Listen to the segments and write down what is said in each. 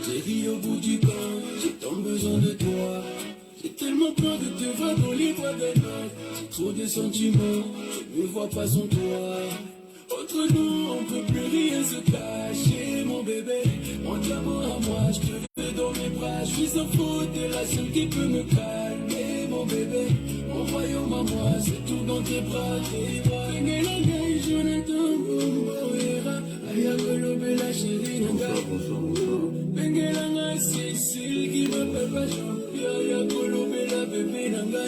J'ai dit au bout du camp, j'ai tant besoin de toi. J'ai tellement peur de te voir dans les bois de noix. J'ai trop de sentiments, je ne me vois pas sans toi. Entre nous, on peut plus rien se cacher, mon bébé. Montre-moi à moi, je te veux dans mes bras. Je suis en faute, t'es la seule qui peut me calmer, mon bébé. Mon royaume à moi, c'est tout dans tes bras, tes bras. Bengelanga, Jonathan, Moera, Ayagolo, Bella, chérie, Nanga. Bengelanga, Cécile, qui m'appelle pas Jean-Pierre, Ayagolo, Bella, bébé, Nanga.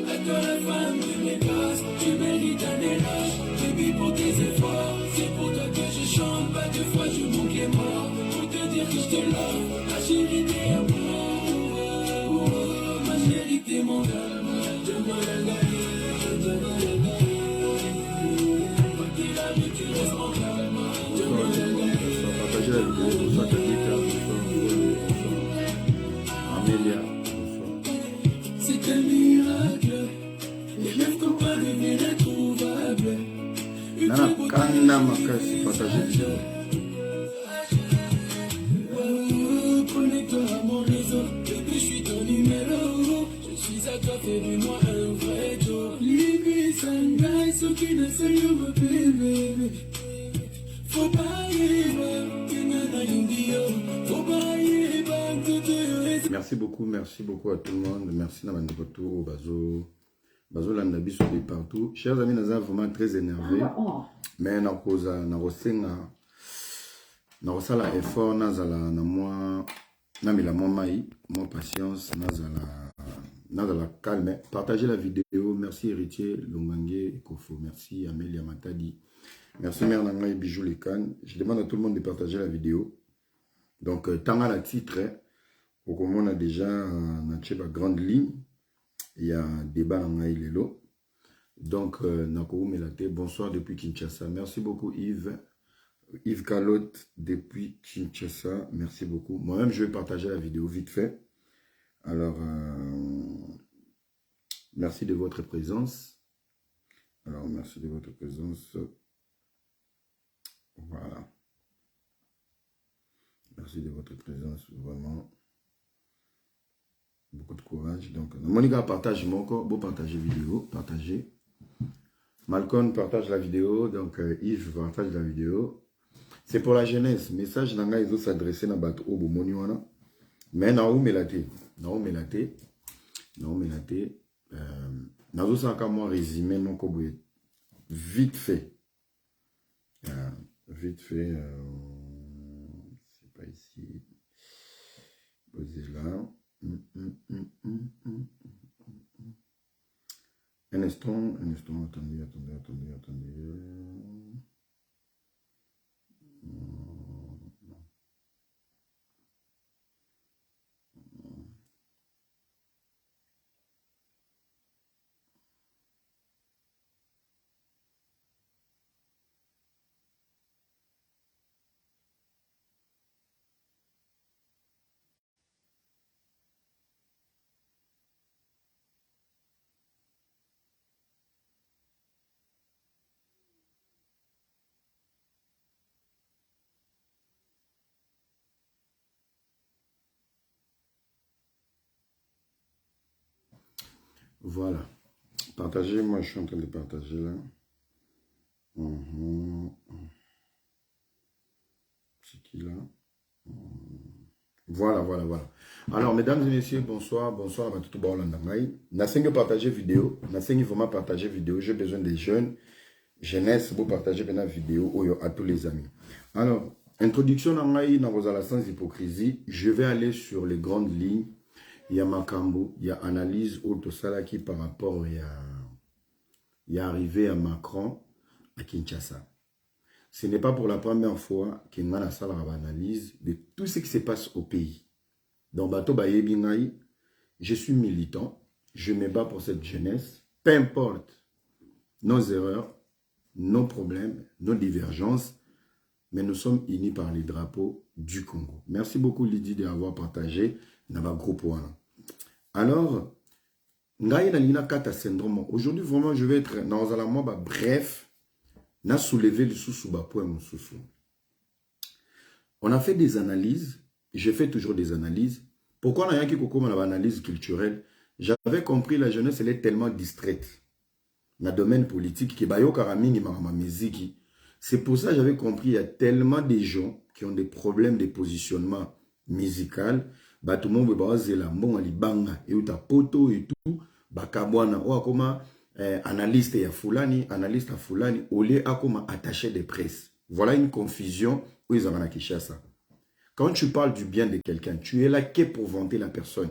À toi la femme de mes passes, tu mérites un éloge. Baby pour tes efforts, c'est pour toi que je chante. Pas deux fois je manque les morts, pour te dire que je te love. Ma chérie t'es à moi, ma chérie t'es mon gars. Donne-moi la gagne, donne-moi la gagne. Quand t'es là mais tu restes mon gars. Donne-moi la gagne. Partagez la vidéo, bonsoir Tabitha, bonsoir Amélia. C'est un miracle, les rêves qu'on pas deviennent introuvables. Nana Kanda Makasi, partagez la vidéo. Connecte-toi à mon réseau, bébé, je suis ton numéro. Je suis à toi, fais-moi un vrai jour. Libé, Shanghai, ce qui ne sait pas, bébé. Faut pas y voir, t'es nana indio. Faut pas y voir, tout. Merci beaucoup à tout le monde. Merci Namanda Koto, Bazo Landabiso de partout. Chers amis, nous sommes vraiment très énervés. Mais na cause na rosenga na rosala effort nazala na moi na mila moi mai moi patience nazala calme. Partagez la vidéo. Merci Héritier Longange Kofo. Merci Amélia Matadi. Merci Mère Nangai Bijou Lekan. Je demande à tout le monde de partager la vidéo. Donc tanga la titre au comment on a déjà na tcheba grande ligne. Il y a un débat en Lelo. Donc, Nako Melate, bonsoir depuis Kinshasa. Merci beaucoup Yves. Yves Calotte depuis Kinshasa. Merci beaucoup. Moi-même, je vais partager la vidéo vite fait. Alors, merci de votre présence. Alors, merci de votre présence. Voilà. Merci de votre présence, vraiment. Beaucoup de courage. Donc, Monica partage mon corps. Beau partager vidéo. Partagez. Malcolm partage la vidéo. Donc, Yves partage la vidéo. C'est pour la jeunesse. Message nanga ils ont s'adressé na bato obo moniwana. Mais na ou melate. Nazo saka moi résumé non koboye. Vite fait. Vite fait. C'est pas ici. Posez là. Un instant, attendez. Voilà. Partagez, moi je suis en train de partager là. C'est qui là? Voilà. Alors, mesdames et messieurs, bonsoir à tout le monde. Nasengi partager vidéo. Nasengi vraiment partager vidéo. J'ai besoin des jeunes, jeunesse, pour partager la vidéo à tous les amis. Alors, Introduction dans la sans hypocrisie. Je vais aller sur les grandes lignes. Il y a Makambo, il y a analyse Salaki par rapport il y a arrivé à Macron à Kinshasa. Ce n'est pas pour la première fois qu'il y a une analyse de tout ce qui se passe au pays. Dans Bato Bayebingaï, je suis militant, je me bats pour cette jeunesse, peu importe nos erreurs, nos problèmes, nos divergences, mais nous sommes unis par les drapeaux du Congo. Merci beaucoup Lydie d'avoir partagé dans ma groupe. Alors, aujourd'hui, vraiment, je vais être dans un moment bref, na soulevé le sous-bas point mon sous. On a fait des analyses, je fais toujours des analyses. Pourquoi on a qui comme analyse culturelle? J'avais compris la jeunesse, elle est tellement distraite dans le domaine politique qui bayo karamini ma musique. C'est pour ça que j'avais compris, il y a tellement de gens qui ont des problèmes de positionnement musical. Bah, tout le monde veut la bon alibanga et ta poto et tout. Bah, kabwana, ou akoma analyste ya fulani, analyste à fulani, au lieu akoma attaché de presse. Voilà une confusion où ils ont à Kinshasa. Quand tu parles du bien de quelqu'un, tu es là que pour vanter la personne.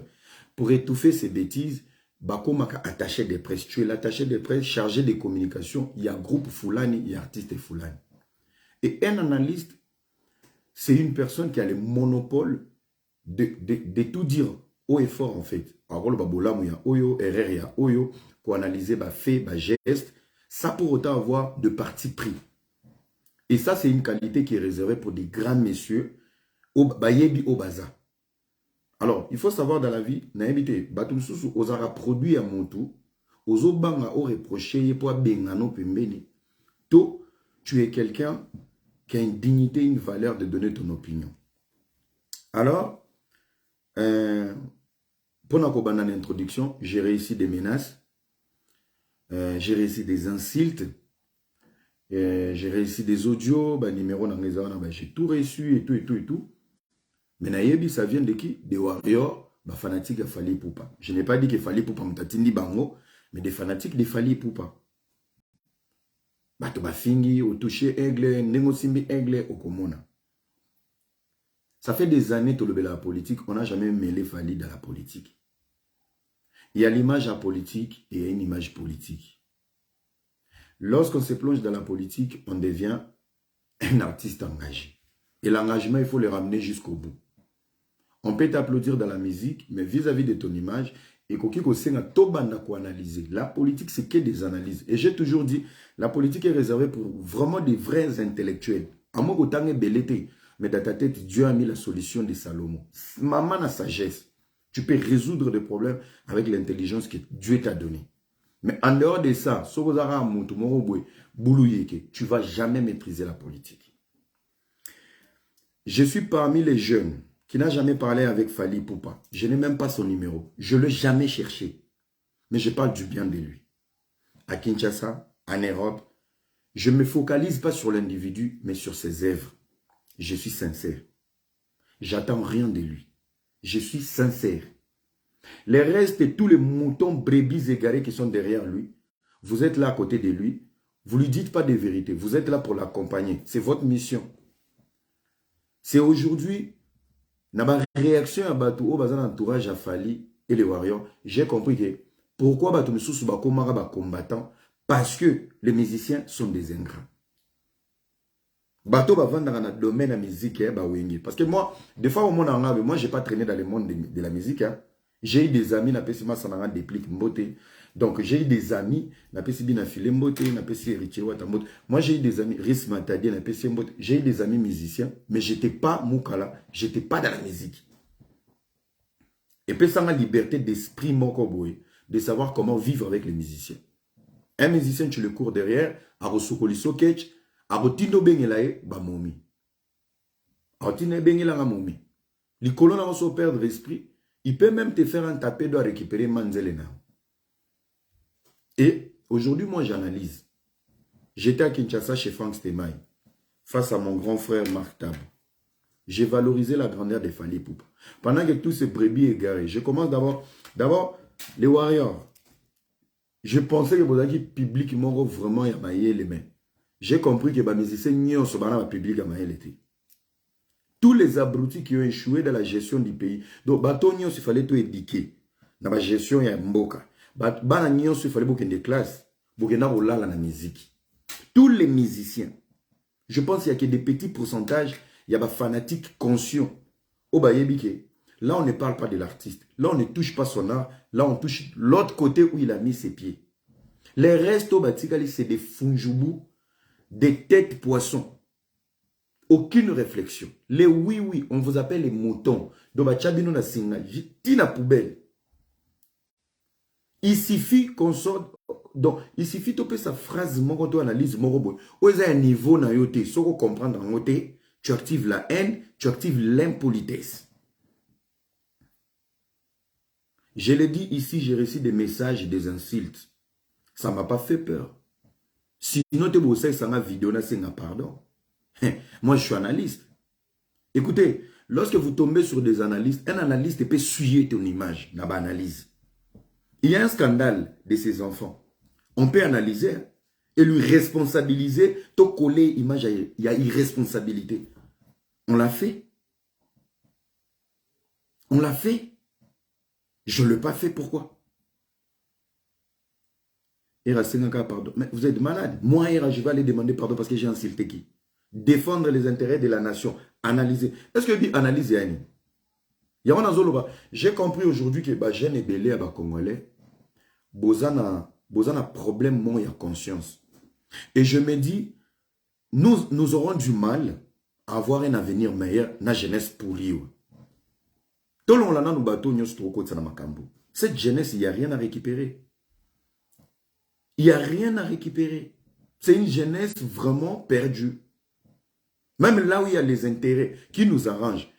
Pour étouffer ses bêtises, bah, comme attaché de presse. Tu es l'attaché de presse, chargé de communication. Il y a groupe fulani, il y a artiste fulani. Et un analyste, c'est une personne qui a le monopole de tout dire haut et fort en fait. Alors, il y a oyo, erreur, il y a oyo, pour analyser bah, fait, bah, geste, ça pour autant avoir de parti pris. Et ça, c'est une qualité qui est réservée pour des grands messieurs, au bayebi au baza. Alors, il faut savoir dans la vie, naïbité, batumsusu ozara produit à montou, ozobanga au reproché pour bengano pembeni. To, tu es quelqu'un qui a une dignité, une valeur de donner ton opinion. Alors, pour une introduction, j'ai réussi des menaces, j'ai réussi des insultes, j'ai réussi des audios, numéros dans les armes, j'ai tout reçu et tout et tout et tout. Mais naïbi, ça vient de qui? Des warriors, fanatiques de Fali Poupa. Je n'ai pas dit que Fali Poupa m'tatindi bango, mais des fanatiques de Fali Poupa. Bato bafingi, au toucher aigle, négosimbi aigle, au komona. Ça fait des années que la politique, on n'a jamais mêlé Fali dans la politique. Il y a l'image apolitique et il y a une image politique. Lorsqu'on se plonge dans la politique, on devient un artiste engagé. Et l'engagement, il faut le ramener jusqu'au bout. On peut t'applaudir dans la musique, mais vis-à-vis de ton image, et analyser. La politique, c'est que des analyses. Et j'ai toujours dit, la politique est réservée pour vraiment des vrais intellectuels. À moi, autant est belleté, mais dans ta tête, Dieu a mis la solution de Salomon. Maman a sagesse. Tu peux résoudre des problèmes avec l'intelligence que Dieu t'a donnée. Mais en dehors de ça, tu ne vas jamais maîtriser la politique. Je suis parmi les jeunes qui n'a jamais parlé avec Fali Poupa. Je n'ai même pas son numéro. Je ne l'ai jamais cherché. Mais je parle du bien de lui. À Kinshasa, en Europe, je ne me focalise pas sur l'individu, mais sur ses œuvres. Je suis sincère. J'attends rien de lui. Je suis sincère. Les restes et tous les moutons brebis égarés qui sont derrière lui, vous êtes là à côté de lui. Vous ne lui dites pas des vérités. Vous êtes là pour l'accompagner. C'est votre mission. C'est aujourd'hui, dans ma réaction à Batou, au bazar entourage à Fali et les warriors, j'ai compris que pourquoi Batou Moussou Bakomara combattant? Parce que les musiciens sont des ingrats. Bateau va vendre dans le domaine de la musique. Parce que moi, des fois, moi, je n'ai pas traîné dans le monde de la musique. Hein. J'ai eu des amis, donc j'ai eu des amis, moi j'ai eu des amis, j'ai eu des amis musiciens, mais je n'étais pas Moukala, je n'étais pas dans la musique. Et puis ça m'a liberté d'esprit, de savoir comment vivre avec les musiciens. Un musicien, tu le cours derrière, à Rosokoli Sokech, à Rotindo Bengelae, Bamomi. À Rotindo Bengelae, Momi. Les colons ont perdre l'esprit. Il peut même te faire un tapé de récupérer Manzelena. Et aujourd'hui, moi, j'analyse. J'étais à Kinshasa chez Frank Stemaï, face à mon grand frère Marc Tab. J'ai valorisé la grandeur des Fali Poupa. Pendant que tous ces brebis égarés, je commence d'abord les warriors. Je pensais que vous public m'ont vraiment yamaillé les mains. J'ai compris que les musiciens n'y ont pas public yamaillé l'été. tous les abrutis qui ont échoué dans la gestion du pays. Donc, batonio, il fallait tout éduquer. Dans la gestion, il y a mboka. Bananio, il fallait beaucoup de classes. Beaucoup de la musique. Tous les musiciens. Je pense qu'il y a que des petits pourcentages. Il y a des fanatiques conscients. Au Bayébike. Là, on ne parle pas de l'artiste. Là, on ne touche pas son art. Là, on touche l'autre côté où il a mis ses pieds. Les restes au Batikali, c'est des funjoubou, des têtes poissons. Aucune réflexion. Les oui, on vous appelle les moutons. Donc, Bachabino na singa, tina poubelle. Il suffit qu'on sorte. Donc, il suffit de sa phrase, mon analyse, mon robot. Où est un niveau na yote, ce qu'on comprend dans yote, tu actives la haine, tu actives l'impolitesse. Je l'ai dit ici, j'ai reçu des messages et des insultes. Ça ne m'a pas fait peur. Sinon, tu as ça ma vidéo, pardon. Moi, je suis analyste. Écoutez, lorsque vous tombez sur des analystes, un analyste peut suyer ton image dans l'analyse. Il y a un scandale de ces enfants. On peut analyser et lui responsabiliser, te coller image, il y a irresponsabilité. On l'a fait. On l'a fait. Je ne l'ai pas fait, pourquoi? Pardon. Mais vous êtes malade. Moi, je vais aller demander pardon parce que j'ai insulté qui? Défendre les intérêts de la nation. Analyser. Est-ce que dit analyser? J'ai compris aujourd'hui que les jeunes et belé à Congolais, Bozana problème, moi, il y a conscience. Et je me dis, nous aurons du mal à avoir un avenir meilleur dans la jeunesse pour lui. Cette jeunesse, il n'y a rien à récupérer. Il n'y a rien à récupérer. C'est une jeunesse vraiment perdue. Même là où il y a les intérêts qui nous arrangent.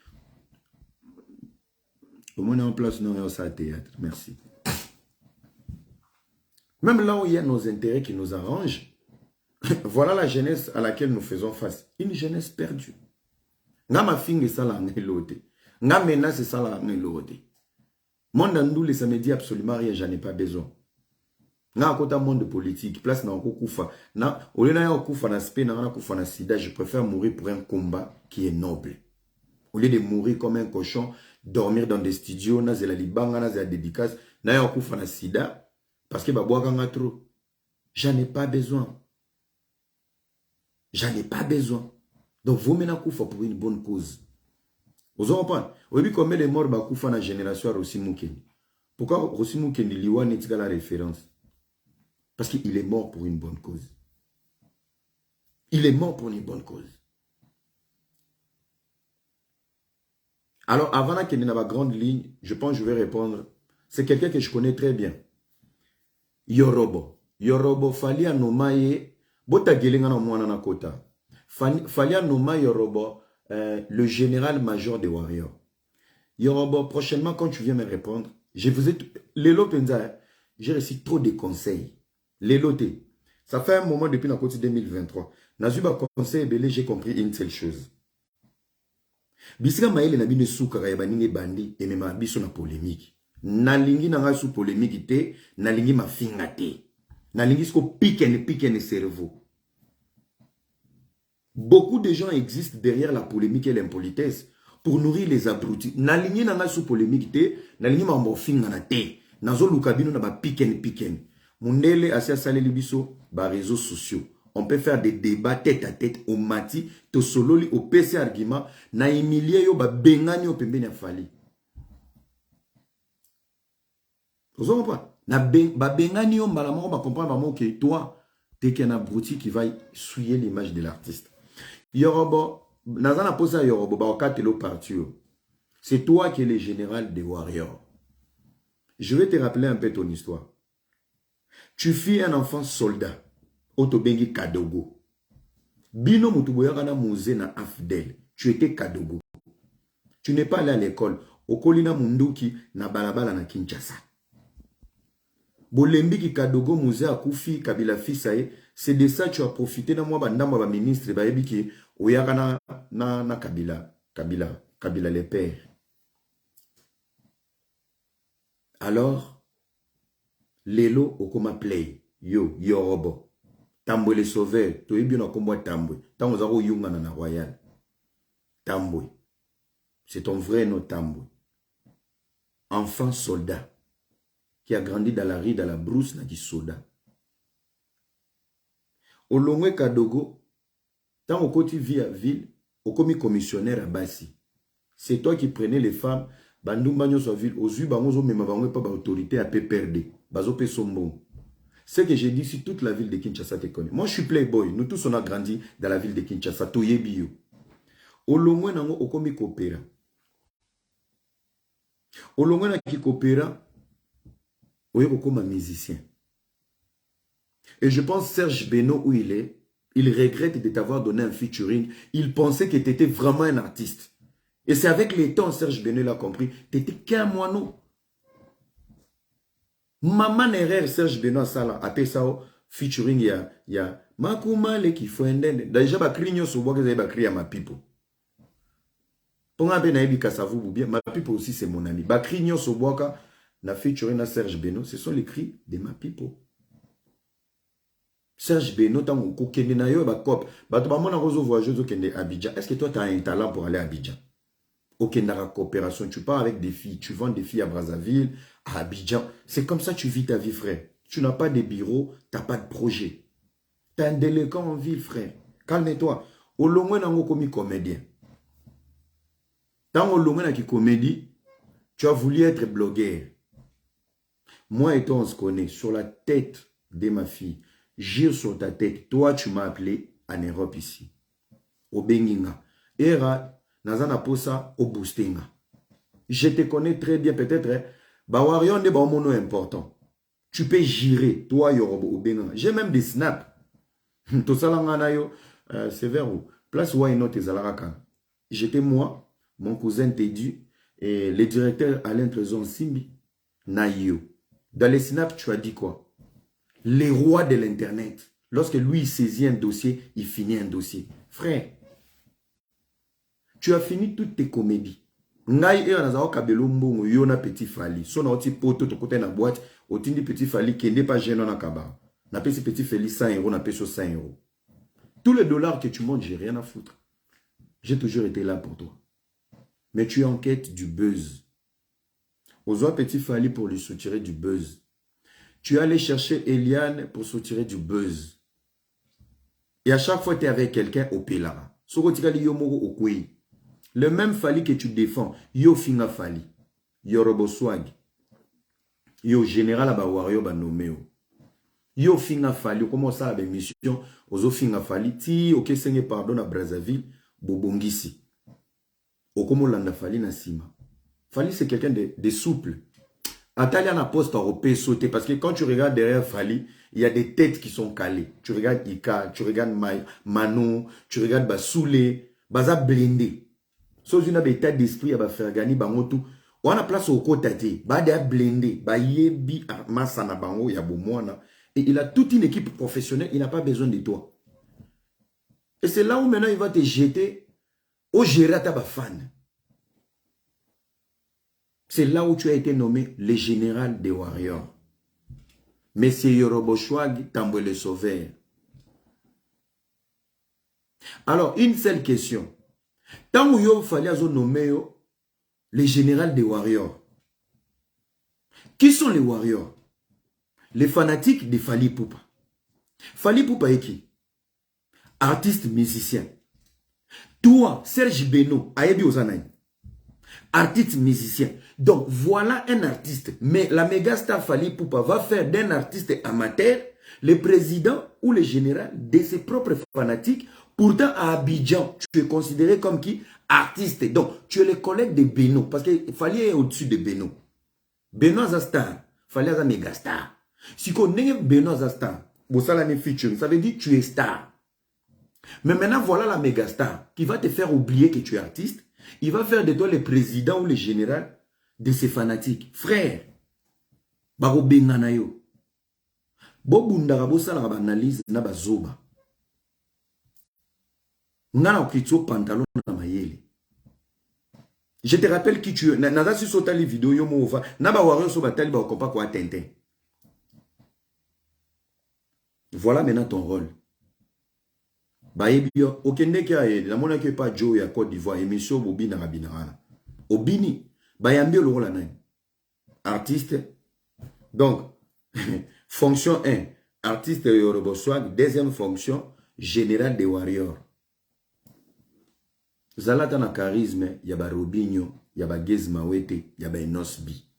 On est en place, non, ça théâtre. Merci. Même là où il y a nos intérêts qui nous arrangent, voilà la jeunesse à laquelle nous faisons face. Une jeunesse perdue. Nga ma fingue ça la ngelote. Nga menace ça la ngelote. Mon dandoule, ça me dit absolument rien, j'en ai pas besoin. Nga akota monde politique, place na okufa. Na olena ya okufa na spe na okufa na sida, je préfère mourir pour un combat qui est noble. Au lieu de mourir comme un cochon, dormir dans des studios, na zela libanga, na zela dédicace, na ya okufa na sida, parce que baboaka nga trop. J'en ai pas besoin. J'en ai pas besoin. Donc, vous menez koufa pour une bonne cause. Vous en comprenez? Vous voyez combien de morts bakoufa na génération Rossi Moukeni? Pourquoi Rossi Moukeni liwa n'est pas la référence? Parce qu'il est mort pour une bonne cause. Il est mort pour une bonne cause. Alors, avant qu'il y ait une grande ligne, je pense que je vais répondre. C'est quelqu'un que je connais très bien. Yorobo. Yorobo Falia Nomaye. Bota Gelinga na mwana na kota. Falia Noma Yorobo, le général-major des Warriors. Yorobo, prochainement, quand tu viens me répondre, je vous ai... Lelo Penza, j'ai reçu trop de conseils. Lelo T. Ça fait un moment depuis la côte 2023. Nazuba conseil belé, j'ai compris une seule chose. Bisika maele na bine soukara ya baninge bandi et même biso na polémique. Nalingi na nga sous polémique te, nalingi ma finga te. Nalingi sko pique ne cerveau. Beaucoup de gens existent derrière la polémique et l'impolitesse pour nourrir les abrutis. Nalingi na nga sous polémique te, nalingi ma mbofinga na te. Nazo lukabino na ba pique. Mundele asia sale libiso ba réseaux sociaux. On peut faire des débats tête à tête au mati, to sololi au PC argument, na emilie yo ba bengani au pembeni afali. Vous comprenez pas? Na ba bengani yo mbala moko ba comprendre maman que toi t'es qu'un abruti qui va souiller l'image de l'artiste. Yorobo, nazana posa Yorobo ba okatelo partio. C'est toi qui es le général des Warriors. Je vais te rappeler un peu ton histoire. Tu fus un enfant soldat. Otobengi Kadogo. Bino mutuboyagana musée na Afdel. Tu étais Kadogo. Tu n'es pas allé à l'école. Okolina munduki na balabala na Kinshasa. Bolembi ki Kadogo musée a Koufi Kabila Fisae. C'est de ça que tu as profité na moi bandamba ba ministre ba yebiki oyagana na Kabila les pères. Alors Lelo okoma play yo Yorobo. Tambwe les sauveurs, tu es bien au combat Tambwe. Tant aux arrows yunga na royal. Tambwe. C'est ton vrai nom Tambwe. Enfant soldat. Qui a grandi dans la rue, dans la brousse, na qui soda. Au Longwe Kadogo, tant au côté vie à ville, au commis commissionnaire à Bassi. C'est toi qui prenais les femmes, Bandoum sur ville, aux yeux, bangozo, mais ma bango pas d'autorité à PPRD. Bazo pe sombon. Ce que j'ai dit, si toute la ville de Kinshasa te connaît. Moi, je suis playboy. Nous tous, on a grandi dans la ville de Kinshasa. Toye bio. Au Longwe, nango, au commis coopéra. Au Longwe, na qui coopéra, oui, comme un musicien. Et je pense Serge Beno, où il est, il regrette de t'avoir donné un featuring. Il pensait que tu étais vraiment un artiste. Et c'est avec les temps, Serge Beno l'a compris, tu n'étais qu'un moineau. Maman erreur, Serge Beno a ça là, après ça, featuring, il y a Makumale qui faut un dende. Déjà, je vais crier sur moi que je vais crier à ma pipo. Pour un peu, ma pipo aussi, c'est mon ami. Je vais crier sur moi que na featuring à Serge Beno, ce sont les cris de ma pipo. Serge Beno, tant qu'on kende na yo ba cop, ba to ba mona rozo voyageuse au kende Abidjan. Est-ce que toi tu as un talent pour aller à Abidjan? Au Kendara coopération, tu pars avec des filles, tu vends des filles à Brazzaville, à Abidjan. C'est comme ça que tu vis ta vie, frère. Tu n'as pas de bureau, tu n'as pas de projet. Tu es un délinquant en ville, frère. Calme-toi. Au Longwe nango komi comédien. Tant au Longwe na ki comédie, tu as voulu être blogueur. Moi et toi, on se connaît. Sur la tête de ma fille, gire sur ta tête. Toi, tu m'as appelé en Europe ici. Au Benginga. Era, Nazana Posa, au Boostinga. Je te connais très bien, peut-être. Bawarion n'est pas mon nom important. Tu peux girer, toi, Yorobo, au Benginga. J'ai même des snaps. Tout ça, c'est vers où? Place Why Not et Zalaraka. J'étais moi, mon cousin Teddy, et le directeur Alain Trezon Simbi, Naïo. Dans les snaps, tu as dit quoi? Les rois de l'Internet. Lorsque lui, il saisit un dossier, il finit un dossier. Frère, tu as fini toutes tes comédies. Ngai e anazao kabelo mbongo yona petit fali. Sona oti poto to côté na boîte, otindi petit fali qui n'est pas gênant na kaba. Na pesi petit fali 100 €, na pesi 100 €. Tous les dollars que tu montes, j'ai rien à foutre. J'ai toujours été là pour toi. Mais tu es en quête du buzz. Ozoa petit fali pour lui soutirer du buzz. Tu es allé chercher Eliane pour soutirer du buzz. Et à chaque fois, tu es avec quelqu'un au Pélara. Sokotikali yomoro au Koué. Le même Fali que tu défends, yo finga Fali, yo robo swag, yo général aba wario ba nomeo, yo finga Fali, comment ça avec mission, ozo finga Fali, ti ok senge pardon à Brazzaville, bobongisi, o como landa Fali na sima. Fali c'est quelqu'un de souple. Atalia na poste européen sauté parce que quand tu regardes derrière Fali, il y a des têtes qui sont calées. Tu regardes Ika, tu regardes Manon, tu regardes Basoulé, Baza blindé. So une état d'esprit à faire gagner bangotu. On a place au côté, bada blindé, ba yebi masana bango ya bomona. Et il a toute une équipe professionnelle, il n'a pas besoin de toi. Et c'est là où maintenant il va te jeter au gérer ta fan. C'est là où tu as été nommé le général des warriors. Monsieur Yorobo Chouag, Tambwe le sauveur. Alors, une seule question. Tant où il fallait nommer les généraux des warriors. Qui sont les warriors? Les fanatiques de Fali Poupa. Fali Poupa est qui? Artiste musicien. Toi, Serge Beno, Ayebi Ozanaï. Artiste musicien. Donc voilà un artiste. Mais la méga star Fali Poupa va faire d'un artiste amateur le président ou le général de ses propres fanatiques. Pourtant, à Abidjan, tu es considéré comme qui? Artiste. Donc, tu es le collègue de Beno. Parce qu'il fallait être au-dessus de Beno. Beno a star. Fallait être méga star. Si on est Beno a star, ça veut dire que tu es star. Mais maintenant, voilà la méga star qui va te faire oublier que tu es artiste. Il va faire de toi le président ou le général de ses fanatiques. Frère, baro benganayo. Bobundara bosala ba analyse na bazoba. Je te rappelle qui tu es. Nada si sota les vidéos yo mo va. Na ba warrior so batali ba kompa ko Tintin. Voilà maintenant ton rôle. Ba ebio okende ki a la mona ki pa Joe ya Côte d'Ivoire émission bobi na rabinarana. Obini. Bayambi le rôle nani. Artiste. Donc, fonction 1, artiste Yoruba Swag. Deuxième fonction, général des warriors. Zalata na charisme, yaba Robinho, yaba Gezmawete, yaba Enosbi.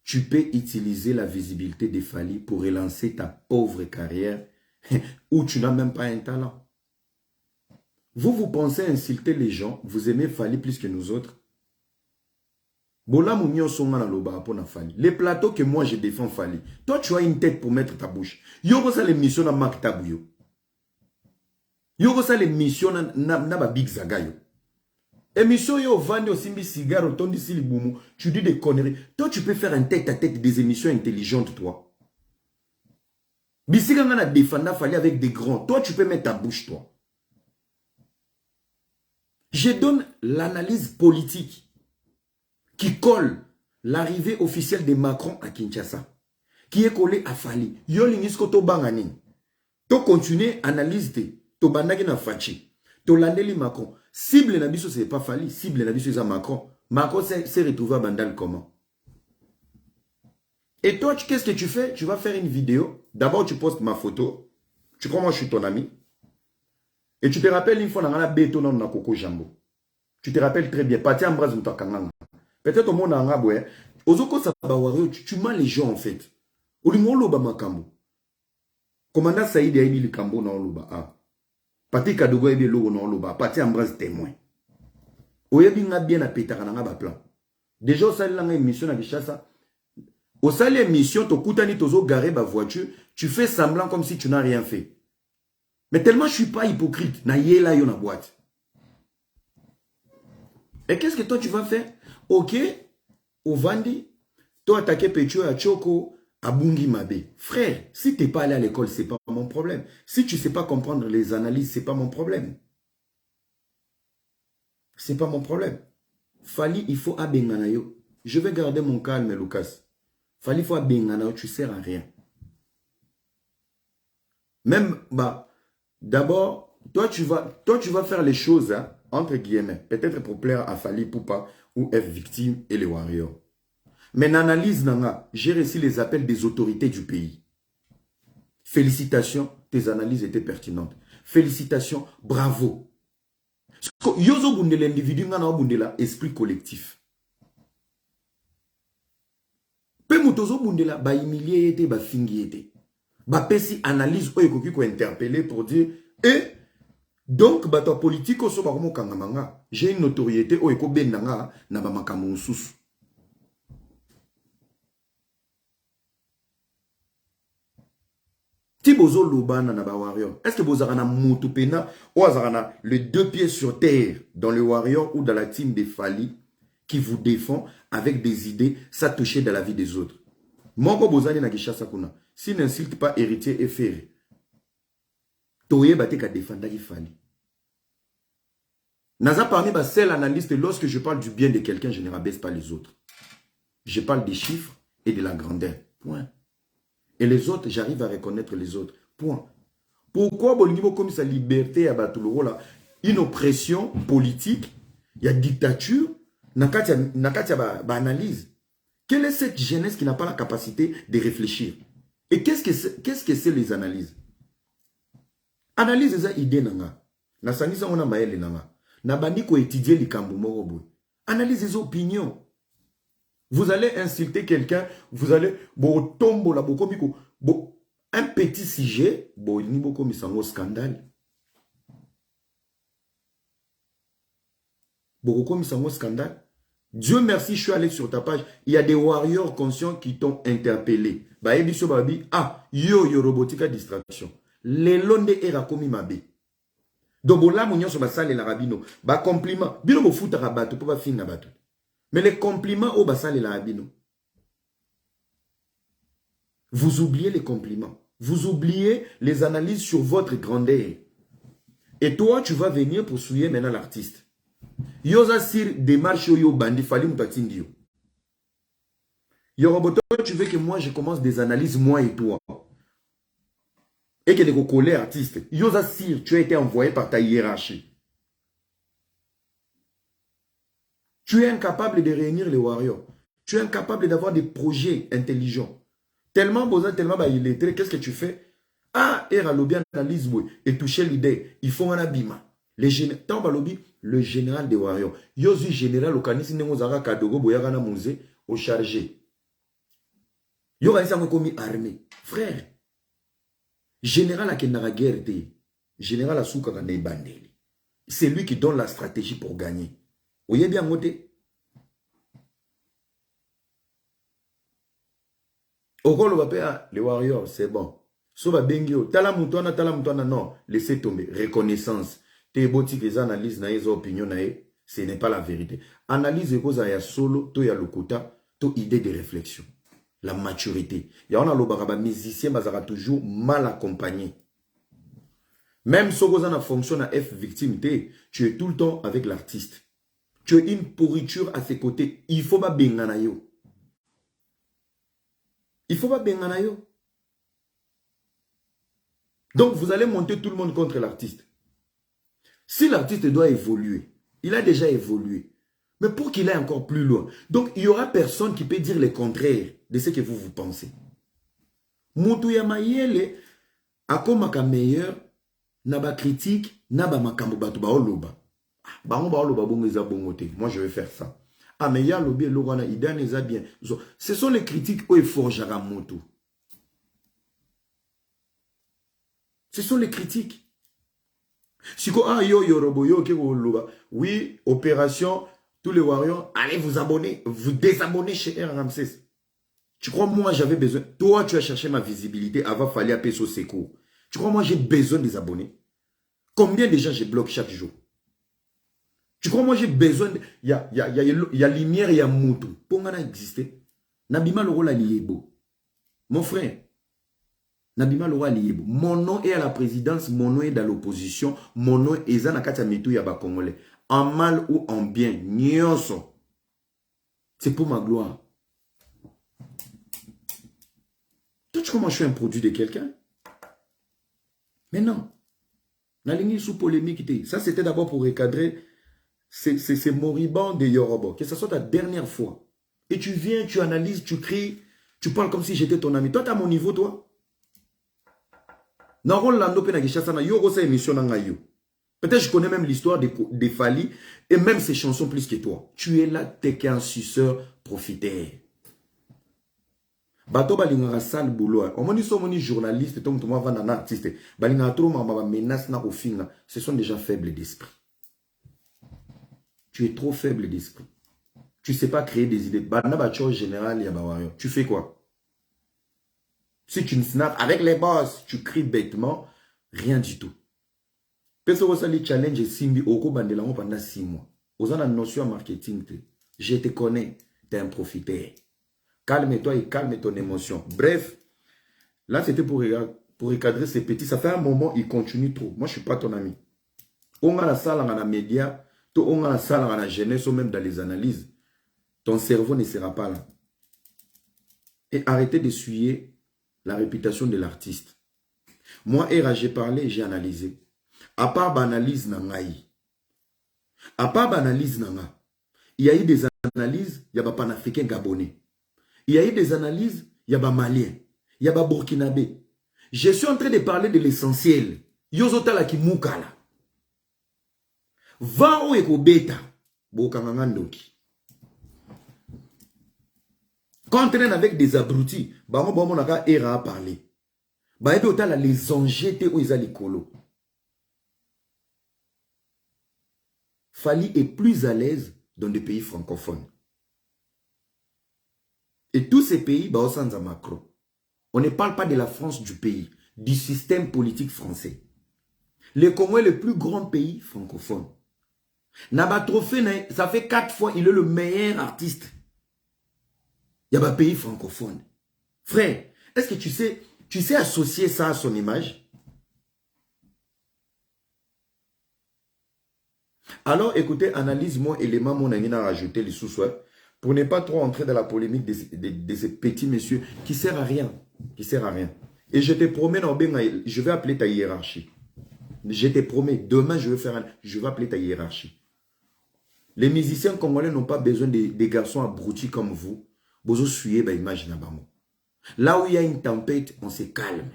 Tu peux utiliser la visibilité de Fally pour relancer ta pauvre carrière où tu n'as même pas un talent. Vous pensez insulter les gens, vous aimez Fally plus que nous autres. Les plateaux que moi je défends Fally. Toi tu as une tête pour mettre ta bouche. Yo ça l'émission na Maktabu yo. Yo ça l'émission na Big Zagayo. Émission yo vandi au simbi cigare au tondi silibumu. Tu dis des conneries. Toi tu peux faire un tête à tête des émissions intelligentes toi. Bisiga na défendre Fally avec des grands. Toi tu peux mettre ta bouche toi. Je donne l'analyse politique qui colle l'arrivée officielle de Macron à Kinshasa, qui est collée à Fally. Yo lingisko to bangani. To continuer analyse te. To bandagi na fachi. To landeli Macron. Cible na biso c'est pas Fally. Cible na biso c'est Macron. Macron s'est retrouvé à Bandal comment? Et toi, qu'est-ce que tu fais? Tu vas faire une vidéo. D'abord, tu postes ma photo. Tu crois moi je suis ton ami. Et tu te rappelles une fois dans la béton dans la Coco Jambo. Tu te rappelles très bien. Pati Ambraz Moutakanganga. Peut-être au monde en Raboué. Ozoko Sabawario, tu mens les gens en fait. Olingo Loba Makambo. Commandant Saïd Aïbi le Kambo dans Loba. Ah. Pati Kadogo Aïbi Lobo dans Loba. Pati Ambraz témoin. Oyebi nga bien à Pétarananga ba plan. Déjà, au sali langa émission à Bishasa. Au sali émission, to koutani tozo garé ba voiture. Tu fais semblant comme si tu n'as rien fait. Mais tellement je suis pas hypocrite. Na yé la yo na boîte. Et qu'est-ce que toi tu vas faire? Ok, au Vandi, toi attaquer Petio à Choko, à Bungi Mabe. Frère, si tu n'es pas allé à l'école, ce n'est pas mon problème. Si tu ne sais pas comprendre les analyses, ce n'est pas mon problème. Ce n'est pas mon problème. Fally, il faut abenganayo. Je vais garder mon calme, Lucas. Fally, il faut abenganayo, tu ne sers à rien. Même, bah, d'abord, toi tu vas faire les choses, hein, entre guillemets, peut-être pour plaire à Fally Poupa ou F victime et les warriors. Mais l'analyse, j'ai reçu les appels des autorités du pays. Félicitations, tes analyses étaient pertinentes. Félicitations, bravo. Yozo bunde l'individu ngana bunde la esprit collectif. Pe mutozo bunde la ba humilié était ba fingi était. Ba pesi analyse oyekoki ko interpeller pour dire donc bato politique oso ba komo kangamanga. J'ai une notoriété oyeko bendanga na ba makambo mususu. Si vous avez na warrior, est-ce que vous avez un ou les deux pieds sur terre dans le warrior ou dans la team de Fally qui vous défend avec des idées, ça toucher dans la vie des autres. Moi, vous avez na si n'insulte pas héritier et ferré, Toye bate ka défendre Fally. Naza parmi ma seule analyste, lorsque je parle du bien de quelqu'un, je ne rabaisse pas les autres. Je parle des chiffres et de la grandeur. Point. Et les autres, j'arrive à reconnaître les autres. Point. Pourquoi Bolingbo comme sa liberté à Batoulola, une oppression politique, il y a dictature, Nakatia analyse. Quelle est cette jeunesse qui n'a pas la capacité de réfléchir? Et qu'est-ce que c'est les analyses? Analyse les idées nanga. Na sangisa ona maele nanga. Na bandi ko étudier les kambo morobo. Analyse les opinions. Vous allez insulter quelqu'un, vous allez tomber là, un petit sujet, il n'y a pas de scandale. Scandale. Dieu merci, je suis allé sur ta page. Il y a des warriors conscients qui t'ont interpellé. Ah, yo robotica distraction. Les londe era komi mabe. Donc là, mon sur ma salle et la rabino. Ba compliment. Bino mo futa rabato pour pas finir rabato. Mais les compliments au basal et la abino. Vous oubliez les compliments. Vous oubliez les analyses sur votre grandeur. Et toi, tu vas venir pour souiller maintenant l'artiste. Yosa sir démarche yo bandi fali mutatindio. Yoroboto, tu veux que moi je commence des analyses moi et toi. Et que les collègues artistes. Yosa sir, tu as été envoyé par ta hiérarchie. Tu es incapable de réunir les warriors. Tu es incapable d'avoir des projets intelligents. Tellement besoin, tellement illettré, qu'est-ce que tu fais? Ah, Eralobi analyse et toucher l'idée. Il faut un abima. Le général des warriors. Yosu général au kanisi nemozara kadogo boyagana mouze au chargé. Yo va commis armée. Frère. Général a kenara guerre te. Général a souka kane bandeli. C'est lui qui donne la stratégie pour gagner. Vous voyez bien moté. Okolo va les warriors, c'est bon. Soba bengio, talamutana, non, laissez tomber. Reconnaissance. Te boti que analyse na les opinions na ce n'est pas la vérité. Analyse cause ya solo, to ya lokuta, to idée de réflexion. La maturité. Ya on a le baraba musicien bazara toujours mal accompagné. Même si vous avez fonction à F victime, tu es tout le temps avec l'artiste. Tu es une pourriture à ses côtés. Il faut pas bengana yo. Il faut pas bengana yo. Donc vous allez monter tout le monde contre l'artiste. Si l'artiste doit évoluer, il a déjà évolué. Mais pour qu'il aille encore plus loin, donc il n'y aura personne qui peut dire le contraire de ce que vous pensez. Moutou Yamayele a comme meilleur. Naba critique, naba makambo batu ba oloba. Ba oloba bongo eza bongote. Moi je vais faire ça. Ah mais ya lobi logana idane eza bien. Ce sont les critiques où il faut jara moto. Ce sont les critiques. Siko ah yo yorobo yo ke oloba. Oui, opération tous les warriors, allez vous abonner, vous désabonner chez R Ramsès. Tu crois moi j'avais besoin. Toi tu as cherché ma visibilité avant fallait appeler sur secours. Tu crois moi j'ai besoin des abonnés? Combien de gens je bloque chaque jour? Tu crois moi j'ai besoin de... Il y a lumière, il y a moutou. Pour nga exister. Nabima Loro la liebo. Mon frère. Nabima Loro la liebo. Mon nom est à la présidence, mon nom est dans l'opposition, mon nom est dans la katamitou yaba congolais. En mal ou en bien. Nyonso. C'est pour ma gloire. Toi tu crois moi je suis un produit de quelqu'un? Mais non. La ligne sous polémique. Ça, c'était d'abord pour recadrer ces moribonds de Yoruba. Que ce soit ta dernière fois. Et tu viens, tu analyses, tu cries, tu parles comme si j'étais ton ami. Toi, tu as mon niveau, toi. Peut-être je connais même l'histoire des Fali et même ses chansons plus que toi. Tu es là, t'es qu'un suceur profiteur. Bato balingara sale boulot. On m'a dit journaliste, tom toma van artiste. Balingara trop ma menace na ofinga. Ce sont des gens faibles d'esprit. Tu es trop faible d'esprit. Tu sais pas créer des idées. Bana bacho général ya bawayo. Tu fais quoi? Si tu ne snaps avec les boss, tu cries bêtement, rien du tout. Peso sali challenge simbi oko bandela pendant 6 mois. Aux a notion marketing. Je te connais, tu es un profiteur. Calme-toi et calme ton émotion. Bref, là c'était pour recadrer ces petits. Ça fait un moment, il continue trop. Moi, je ne suis pas ton ami. On a la salle dans la média, on a la salle dans la jeunesse ou même dans les analyses. Ton cerveau ne sera pas là. Et arrêtez d'essuyer la réputation de l'artiste. Moi, Era, j'ai parlé, j'ai analysé. À part l'analyse nangaï. À part l'analyse nanga. Il y a eu des analyses, il y a des panafricains gabonais. Il y a eu des analyses, il y a des Maliens, il y a des Burkinabés. Je suis en train de parler de l'essentiel. Yozotala ki mukala. Va ou eko beta. Bokangangandoki. Quand on traîne avec des abrutis, on a Era à parler. Les enjeux où ils ont les colos. Fali est plus à l'aise dans des pays francophones. Et tous ces pays, bah, au sens de Macron. On ne parle pas de la France du pays, du système politique français. Le Congo est le plus grand pays francophone. Naba Trophée, ça fait 4 fois, il est le meilleur artiste. Il y a un pays francophone. Frère, est-ce que tu sais associer ça à son image? Alors, écoutez, analyse-moi élément, mon ami a rajouté les sous-soins. Pour ne pas trop entrer dans la polémique de ces petits messieurs qui ne servent à rien. Qui sert à rien. Et je te promets, je vais appeler ta hiérarchie. Je te promets, demain, je vais appeler ta hiérarchie. Les musiciens congolais n'ont pas besoin des garçons abrutis comme vous. Vous suivez l'image. Là où il y a une tempête, on se calme.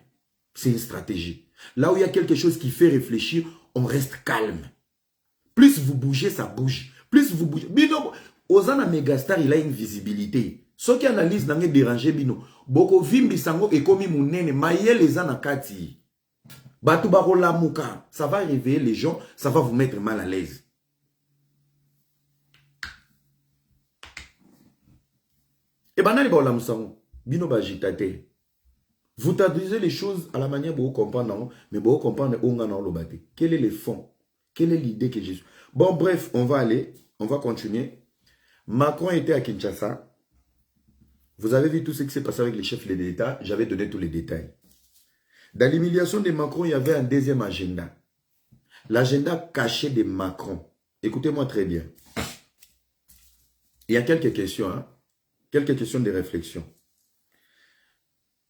C'est une stratégie. Là où il y a quelque chose qui fait réfléchir, on reste calme. Plus vous bougez, ça bouge. Plus vous bougez. Bino, Ozana Megastar, il a une visibilité. Ceux qui analysent n'ont pas dérangé Bino. Boko vimbi sango et komi mounene, maye les anakati. Batu barola muka. Ça va réveiller les gens, ça va vous mettre mal à l'aise. Et banani baola musango. Bino bajitate. Vous traduisez les choses à la manière dont vous comprenez, mais vous comprenez quel est le fond? Quelle est l'idée que Jésus... Bon, bref, on va aller, on va continuer. Macron était à Kinshasa. Vous avez vu tout ce qui s'est passé avec les chefs d'État. J'avais donné tous les détails. Dans l'humiliation de Macron, il y avait un deuxième agenda. L'agenda caché de Macron. Écoutez-moi très bien. Il y a quelques questions, hein? Quelques questions de réflexion.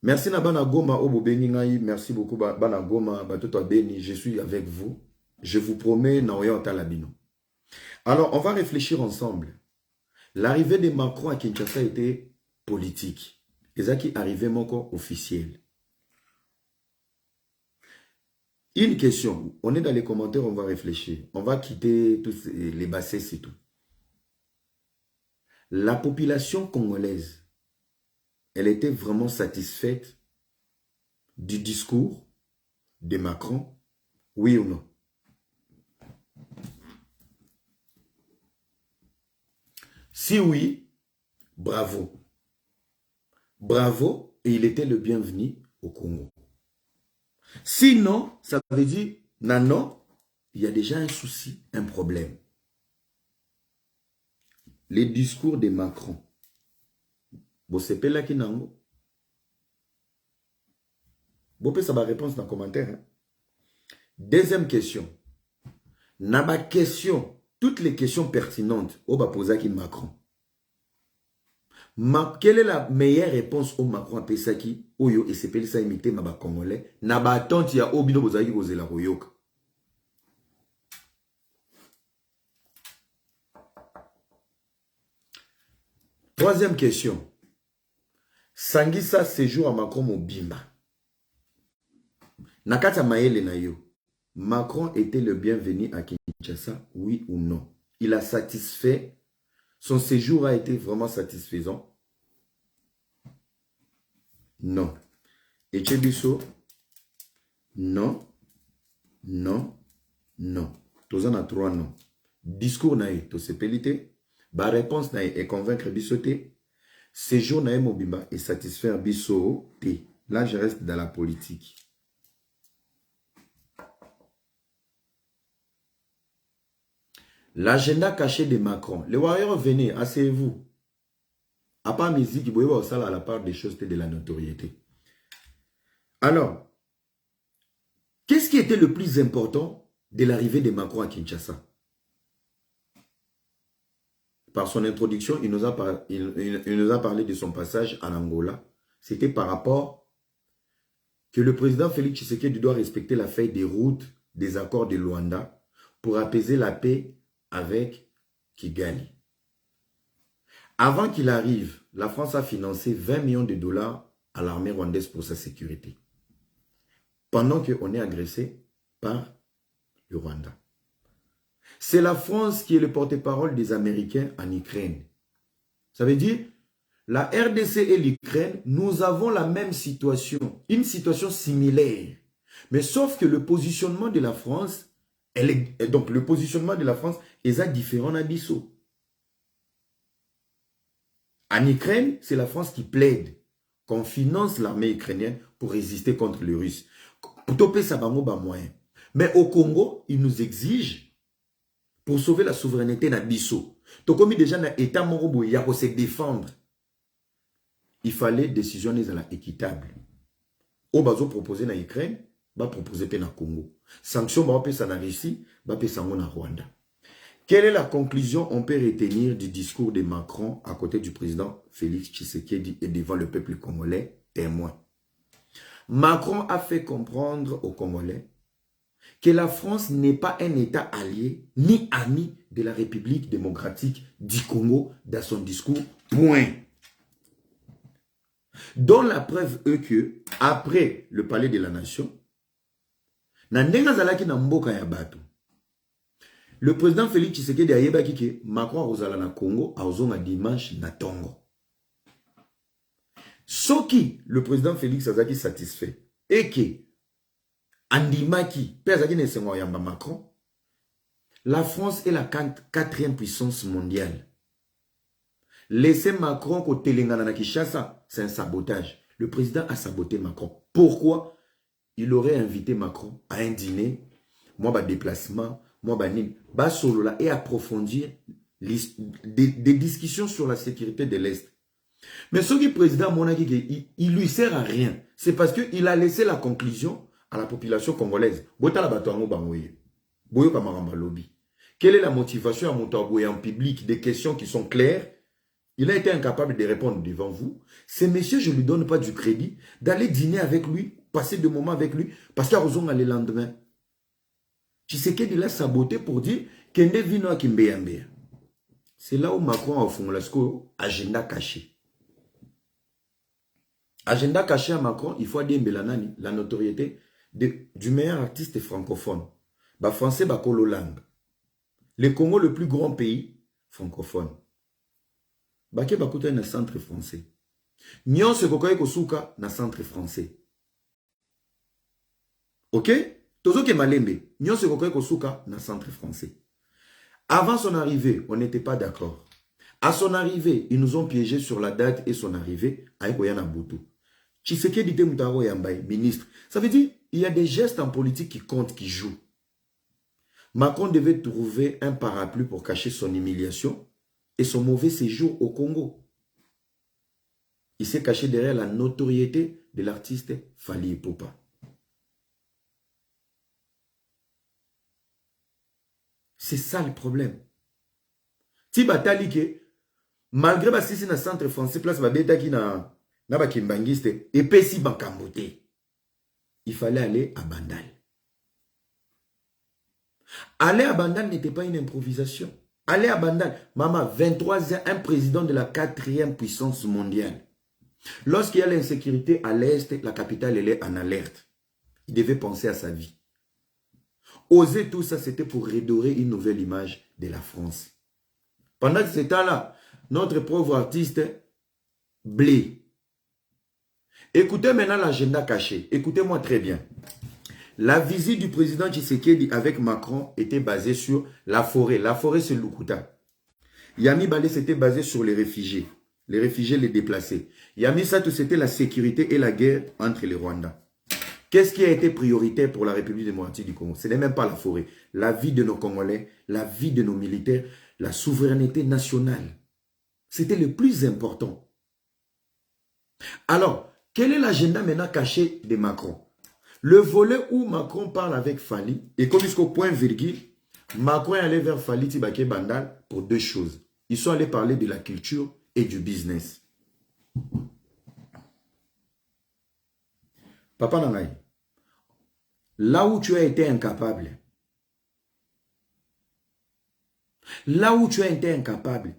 Merci Nabana Goma Obo Beningaï. Merci beaucoup Bana Goma Batoto Beni. Je suis avec vous. Je vous promets Naoya Talabino. Alors, on va réfléchir ensemble. L'arrivée de Macron à Kinshasa était politique. Et ça qui arrivait encore officiel. Une question. On est dans les commentaires, on va réfléchir. On va quitter tous les bassesses et tout. La population congolaise, elle était vraiment satisfaite du discours de Macron, oui ou non? Si oui, bravo. Bravo, et il était le bienvenu au Congo. Sinon, ça veut dire, non, il y a déjà un souci, un problème. Les discours de Macron. Vous savez là qui n'ango. Vous pouvez savoir la réponse dans le commentaire. Hein? Deuxième question. Naba question. Toutes les questions pertinentes au Bapozaki Macron. Quelle est la meilleure réponse au Macron à Pesaki? Oyo et c'est ça imité Maba Congolais. Naba attente ya obino bozaki bozela royoka. Troisième question. Sangisa séjour à Macron Mobimba. Nakata Maele Nayo. Macron était le bienvenu à Kinshasa, oui ou non? Il a satisfait. Son séjour a été vraiment satisfaisant? Non. Et Tchebiso? Non. Non. Non. Tous en a trois non. Discours naïe, to sepelité. Ba réponse naïe et convaincre bisoté. Séjour naïe Mobimba et satisfaire bisoté. Là, je reste dans la politique. L'agenda caché de Macron. Les warriors, venez, asseyez-vous. À part musique, vous voyez ça à la part des choses de la notoriété. Alors, qu'est-ce qui était le plus important de l'arrivée de Macron à Kinshasa? Par son introduction, il nous a parlé de son passage en Angola. C'était par rapport que le président Félix Tshisekedi doit respecter la feuille des routes des accords de Luanda pour apaiser la paix avec Kigali. Avant qu'il arrive, la France a financé 20 millions de dollars à l'armée rwandaise pour sa sécurité. Pendant qu'on est agressé par le Rwanda. C'est la France qui est le porte-parole des Américains en Ukraine. Ça veut dire, la RDC et l'Ukraine, nous avons la même situation, une situation similaire. Mais sauf que le positionnement de la France, donc le positionnement de la France est différent d'Abisso. En Ukraine, c'est la France qui plaide qu'on finance l'armée ukrainienne pour résister contre les Russes. Mais au Congo, ils nous exigent pour sauver la souveraineté d'Abisso. Tokomi déjà na état morobo ya ko se défendre. Il fallait décision équitable. Au bazo proposer na Ukraine, va proposer pe na Congo. Sanction va pe na Russie, va pe sango na Rwanda. Quelle est la conclusion on peut retenir du discours de Macron à côté du président Félix Tshisekedi et devant le peuple congolais témoin? Macron a fait comprendre aux Congolais que la France n'est pas un État allié ni ami de la République démocratique du Congo dans son discours. Point. Dont la preuve est que, après le palais de la nation, le président Félix Tshisekedi a yebaki ke Macron ozala na Congo azonga dimanche na Tongo. Soki le président Félix azaki satisfait et que andimaki pezaki ne sengo yamba Macron, la France est la quatrième puissance mondiale. Laisser Macron côté Lengana na Kinshasa, c'est un sabotage. Le président a saboté Macron. Pourquoi? Il aurait invité Macron à un dîner, moi, bah, déplacement, moi, bah, nil, bah, solo là, et approfondir des discussions sur la sécurité de l'Est. Mais ce qui est président Monaki, il lui sert à rien. C'est parce qu'il a laissé la conclusion à la population congolaise. Quelle est la motivation à Moutaboye en public? Des questions qui sont claires. Il a été incapable de répondre devant vous. Ce monsieur, je ne lui donne pas du crédit d'aller dîner avec lui, passer des moments avec lui, parce qu'il y a raison le lendemain. Tshisekedi l'a saboté pour dire qu'il n'est vino à Kimbeyambé. C'est là où Macron a fondé l'agenda caché. Agenda caché à Macron, il faut dire Mbelanani, la notoriété du meilleur artiste francophone. Bah français, bah kolo langue. Le Congo, le plus grand pays francophone. Baké bakuta na centre français. Nyon se kokoye kosuka na centre français. Ok? Tozo ke malembe. Nyon se kokoye kosuka na centre français. Avant son arrivée, on n'était pas d'accord. À son arrivée, ils nous ont piégés sur la date et son arrivée à Ekoyana Boutou. Tshisekedi te Moutaro Yambaye, ministre. Ça veut dire, il y a des gestes en politique qui comptent, qui jouent. Macron devait trouver un parapluie pour cacher son humiliation et son mauvais séjour au Congo. Il s'est caché derrière la notoriété de l'artiste Fally Ipupa. C'est ça le problème. Tibatali ke, malgré que si na centre français, place babeta ki na bakimbangiste, et pesi bakambote, il fallait aller à Bandal. Aller à Bandal n'était pas une improvisation. Aller à Bandal, maman, 23 ans, un président de la quatrième puissance mondiale. Lorsqu'il y a l'insécurité à l'Est, la capitale elle est en alerte. Il devait penser à sa vie. Oser tout ça, c'était pour redorer une nouvelle image de la France. Pendant ce temps-là, notre pauvre artiste, blé. Écoutez maintenant l'agenda caché. Écoutez-moi très bien. La visite du président Tshisekedi avec Macron était basée sur la forêt. La forêt, c'est Lukuta. Yami Balé, c'était basé sur les réfugiés. Les réfugiés, les déplacés. Yami Satou, c'était la sécurité et la guerre entre les Rwandais. Qu'est-ce qui a été prioritaire pour la République démocratique du Congo? Ce n'est même pas la forêt. La vie de nos Congolais, la vie de nos militaires, la souveraineté nationale. C'était le plus important. Alors, quel est l'agenda maintenant caché de Macron? Le volet où Macron parle avec Fally, et comme jusqu'au point virgule, Macron est allé vers Fally Tibake Bandal pour deux choses. Ils sont allés parler de la culture et du business. Papa Nangaï, là où tu as été incapable,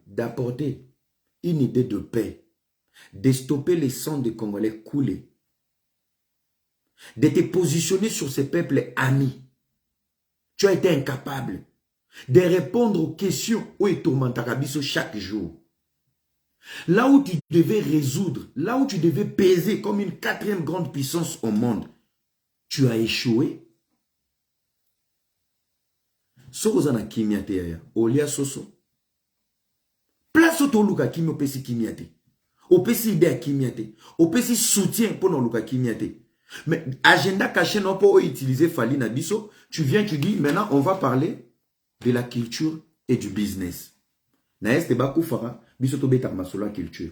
d'apporter une idée de paix, de stopper les sangs des Congolais couler, de te positionner sur ces peuples amis, tu as été incapable de répondre aux questions où est tourmentakabiso chaque jour. Là où tu devais résoudre, là où tu devais peser comme une quatrième grande puissance au monde, tu as échoué. Sorozana kimiate olia soso. Place au luka kimi opesi kimiate. Opesi idée kimiate. Opesi soutien pour nos luka kimiate. Mais agenda caché non pour utiliser Fally Nabiso, tu viens, tu dis maintenant on va parler de la culture et du business. Na este ba kufara biso to beta masolo culture.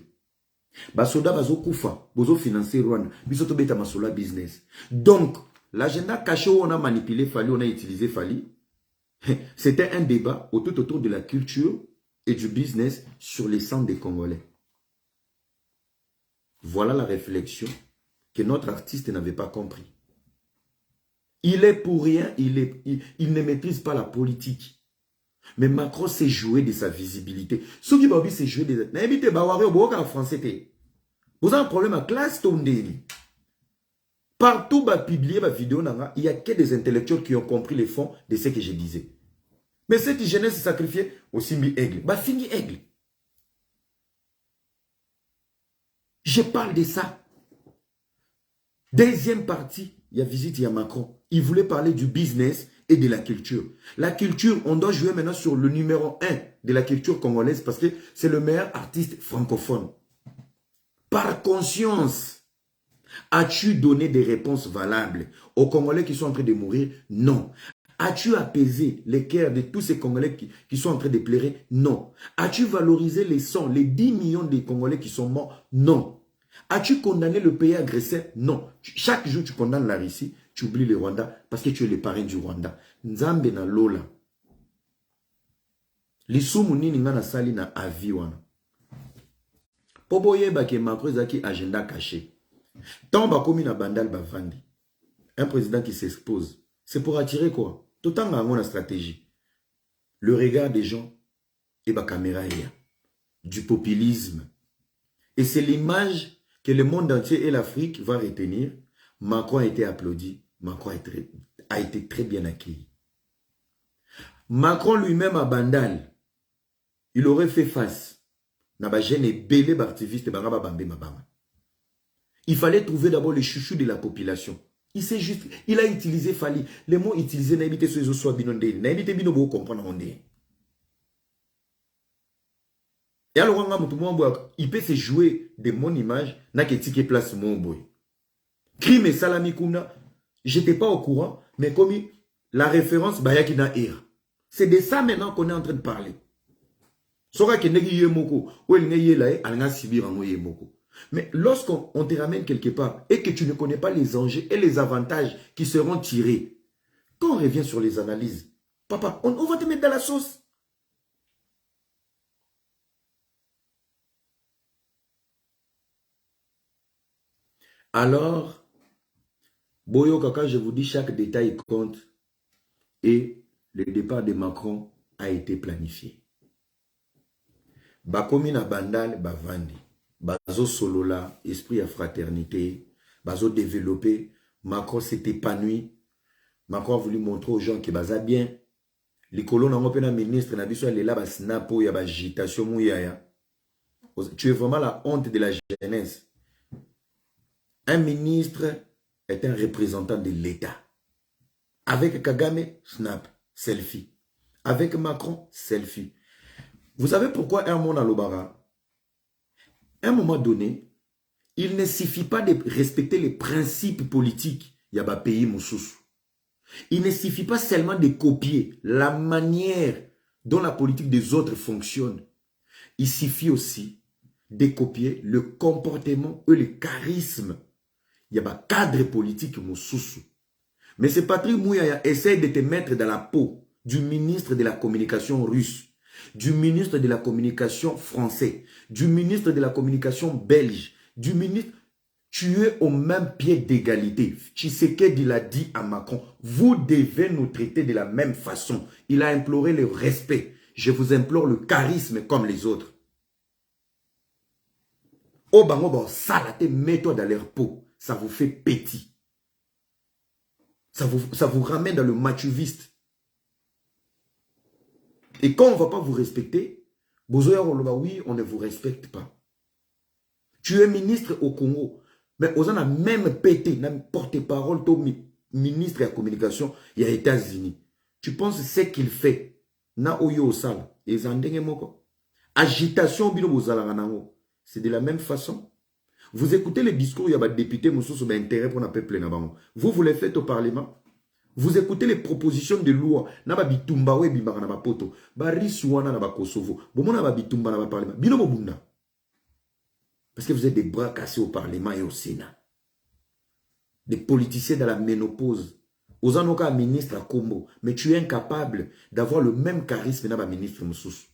Ba soda bazo kufa, bozo financer Rwanda, biso to beta masolo business. Donc, l'agenda caché où on a manipulé Fally, on a utilisé Fally, c'était un débat autour de la culture et du business sur les sangs des Congolais. Voilà la réflexion que notre artiste n'avait pas compris. Il est pour rien, il ne maîtrise pas la politique. Mais Macron s'est joué de sa visibilité. Ceux qui m'ont s'est joué de sa visibilité. Vous avez un problème à classe tondéni. Partout, publier ma vidéo, il n'y a que des intellectuels qui ont compris les fonds de ce que je disais. Mais cette jeunesse s'est sacrifiée au Simbi Aigle. Fini Aigle. Je parle de ça. Deuxième partie, il y a visite, il y a Macron. Il voulait parler du business et de la culture. La culture, on doit jouer maintenant sur le numéro 1 de la culture congolaise parce que c'est le meilleur artiste francophone. Par conscience, as-tu donné des réponses valables aux Congolais qui sont en train de mourir? Non. As-tu apaisé les cœurs de tous ces Congolais qui sont en train de pleurer? Non. As-tu valorisé les 100, les 10 millions de Congolais qui sont morts? Non. As-tu condamné le pays agresseur? Non. Chaque jour, tu condamnes la Russie, tu oublies le Rwanda parce que tu es le parrain du Rwanda. Nzambe na lola. Lisumu nini nga na sali na avi wana. Pobo yeba ke Macron zaki agenda caché. Tant bakomi na bandal bavandi. Un président qui s'expose. C'est pour attirer quoi? Tout en a la stratégie. Le regard des gens et ba caméra du populisme. Et c'est l'image que le monde entier et l'Afrique va retenir. Macron a été applaudi. Macron a été très bien accueilli. Macron lui-même à Bandal, il aurait fait face. Il fallait trouver d'abord le chouchou de la population. Il a utilisé Fali. Les mots utilisés n'a évité sur les autres soit binondé. N'a évité binobo comprendre on est. Et alors, il peut se jouer de mon image, n'a que place mon boy. Crime et salami kouna, j'étais pas au courant, mais comme la référence, bayakina ira. C'est de ça maintenant qu'on est en train de parler. Sora que negi yemoko, ou el negi yelae, alanga sibir en yemoko. Mais lorsqu'on te ramène quelque part et que tu ne connais pas les enjeux et les avantages qui seront tirés, quand on revient sur les analyses, papa, on va te mettre dans la sauce. Alors, Boyo Kaka, je vous dis, chaque détail compte et le départ de Macron a été planifié. Bakomi na bandal, bavandi. Bazo solola, esprit à fraternité, bazo développé, Macron s'est épanoui. Macron a voulu montrer aux gens que baza bien. Les colons n'ont pas ministre, n'a vu là, bas snapo, ya agitation mouyaya. Tu es vraiment la honte de la jeunesse. Un ministre est un représentant de l'État. Avec Kagame, snap, selfie. Avec Macron, selfie. Vous savez pourquoi un monde à l'Obara? À un moment donné, il ne suffit pas de respecter les principes politiques. Il y a un pays moussous. Il ne suffit pas seulement de copier la manière dont la politique des autres fonctionne. Il suffit aussi de copier le comportement et le charisme. Il y a un cadre politique moussous. Mais c'est Patrick Mouyaya essaie de te mettre dans la peau du ministre de la communication russe, du ministre de la communication français, du ministre de la communication belge, du ministre... Tu es au même pied d'égalité. Tshisekedi l'a dit à Macron, vous devez nous traiter de la même façon. Il a imploré le respect. Je vous implore le charisme comme les autres. Oh bango salate, mets-toi dans leur peau. Ça vous fait petit. Ça vous ramène dans le machuviste. Et quand on ne va pas vous respecter, oui, on ne vous respecte pas. Tu es ministre au Congo, mais on a même pété, porte-parole, ministre de la communication, il y a les États-Unis. Tu penses ce qu'il fait? Na oyo osala. Agitation, c'est de la même façon. Vous écoutez les discours, il y a des députés, qui intérêt pour le peuple. Vous les faites au Parlement. Vous écoutez les propositions de loi. Parce que vous êtes des bras cassés au Parlement et au Sénat. Des politiciens dans la ménopause. Aux anoka ministre à Combo. Mais tu es incapable d'avoir le même charisme que ministre Moussous.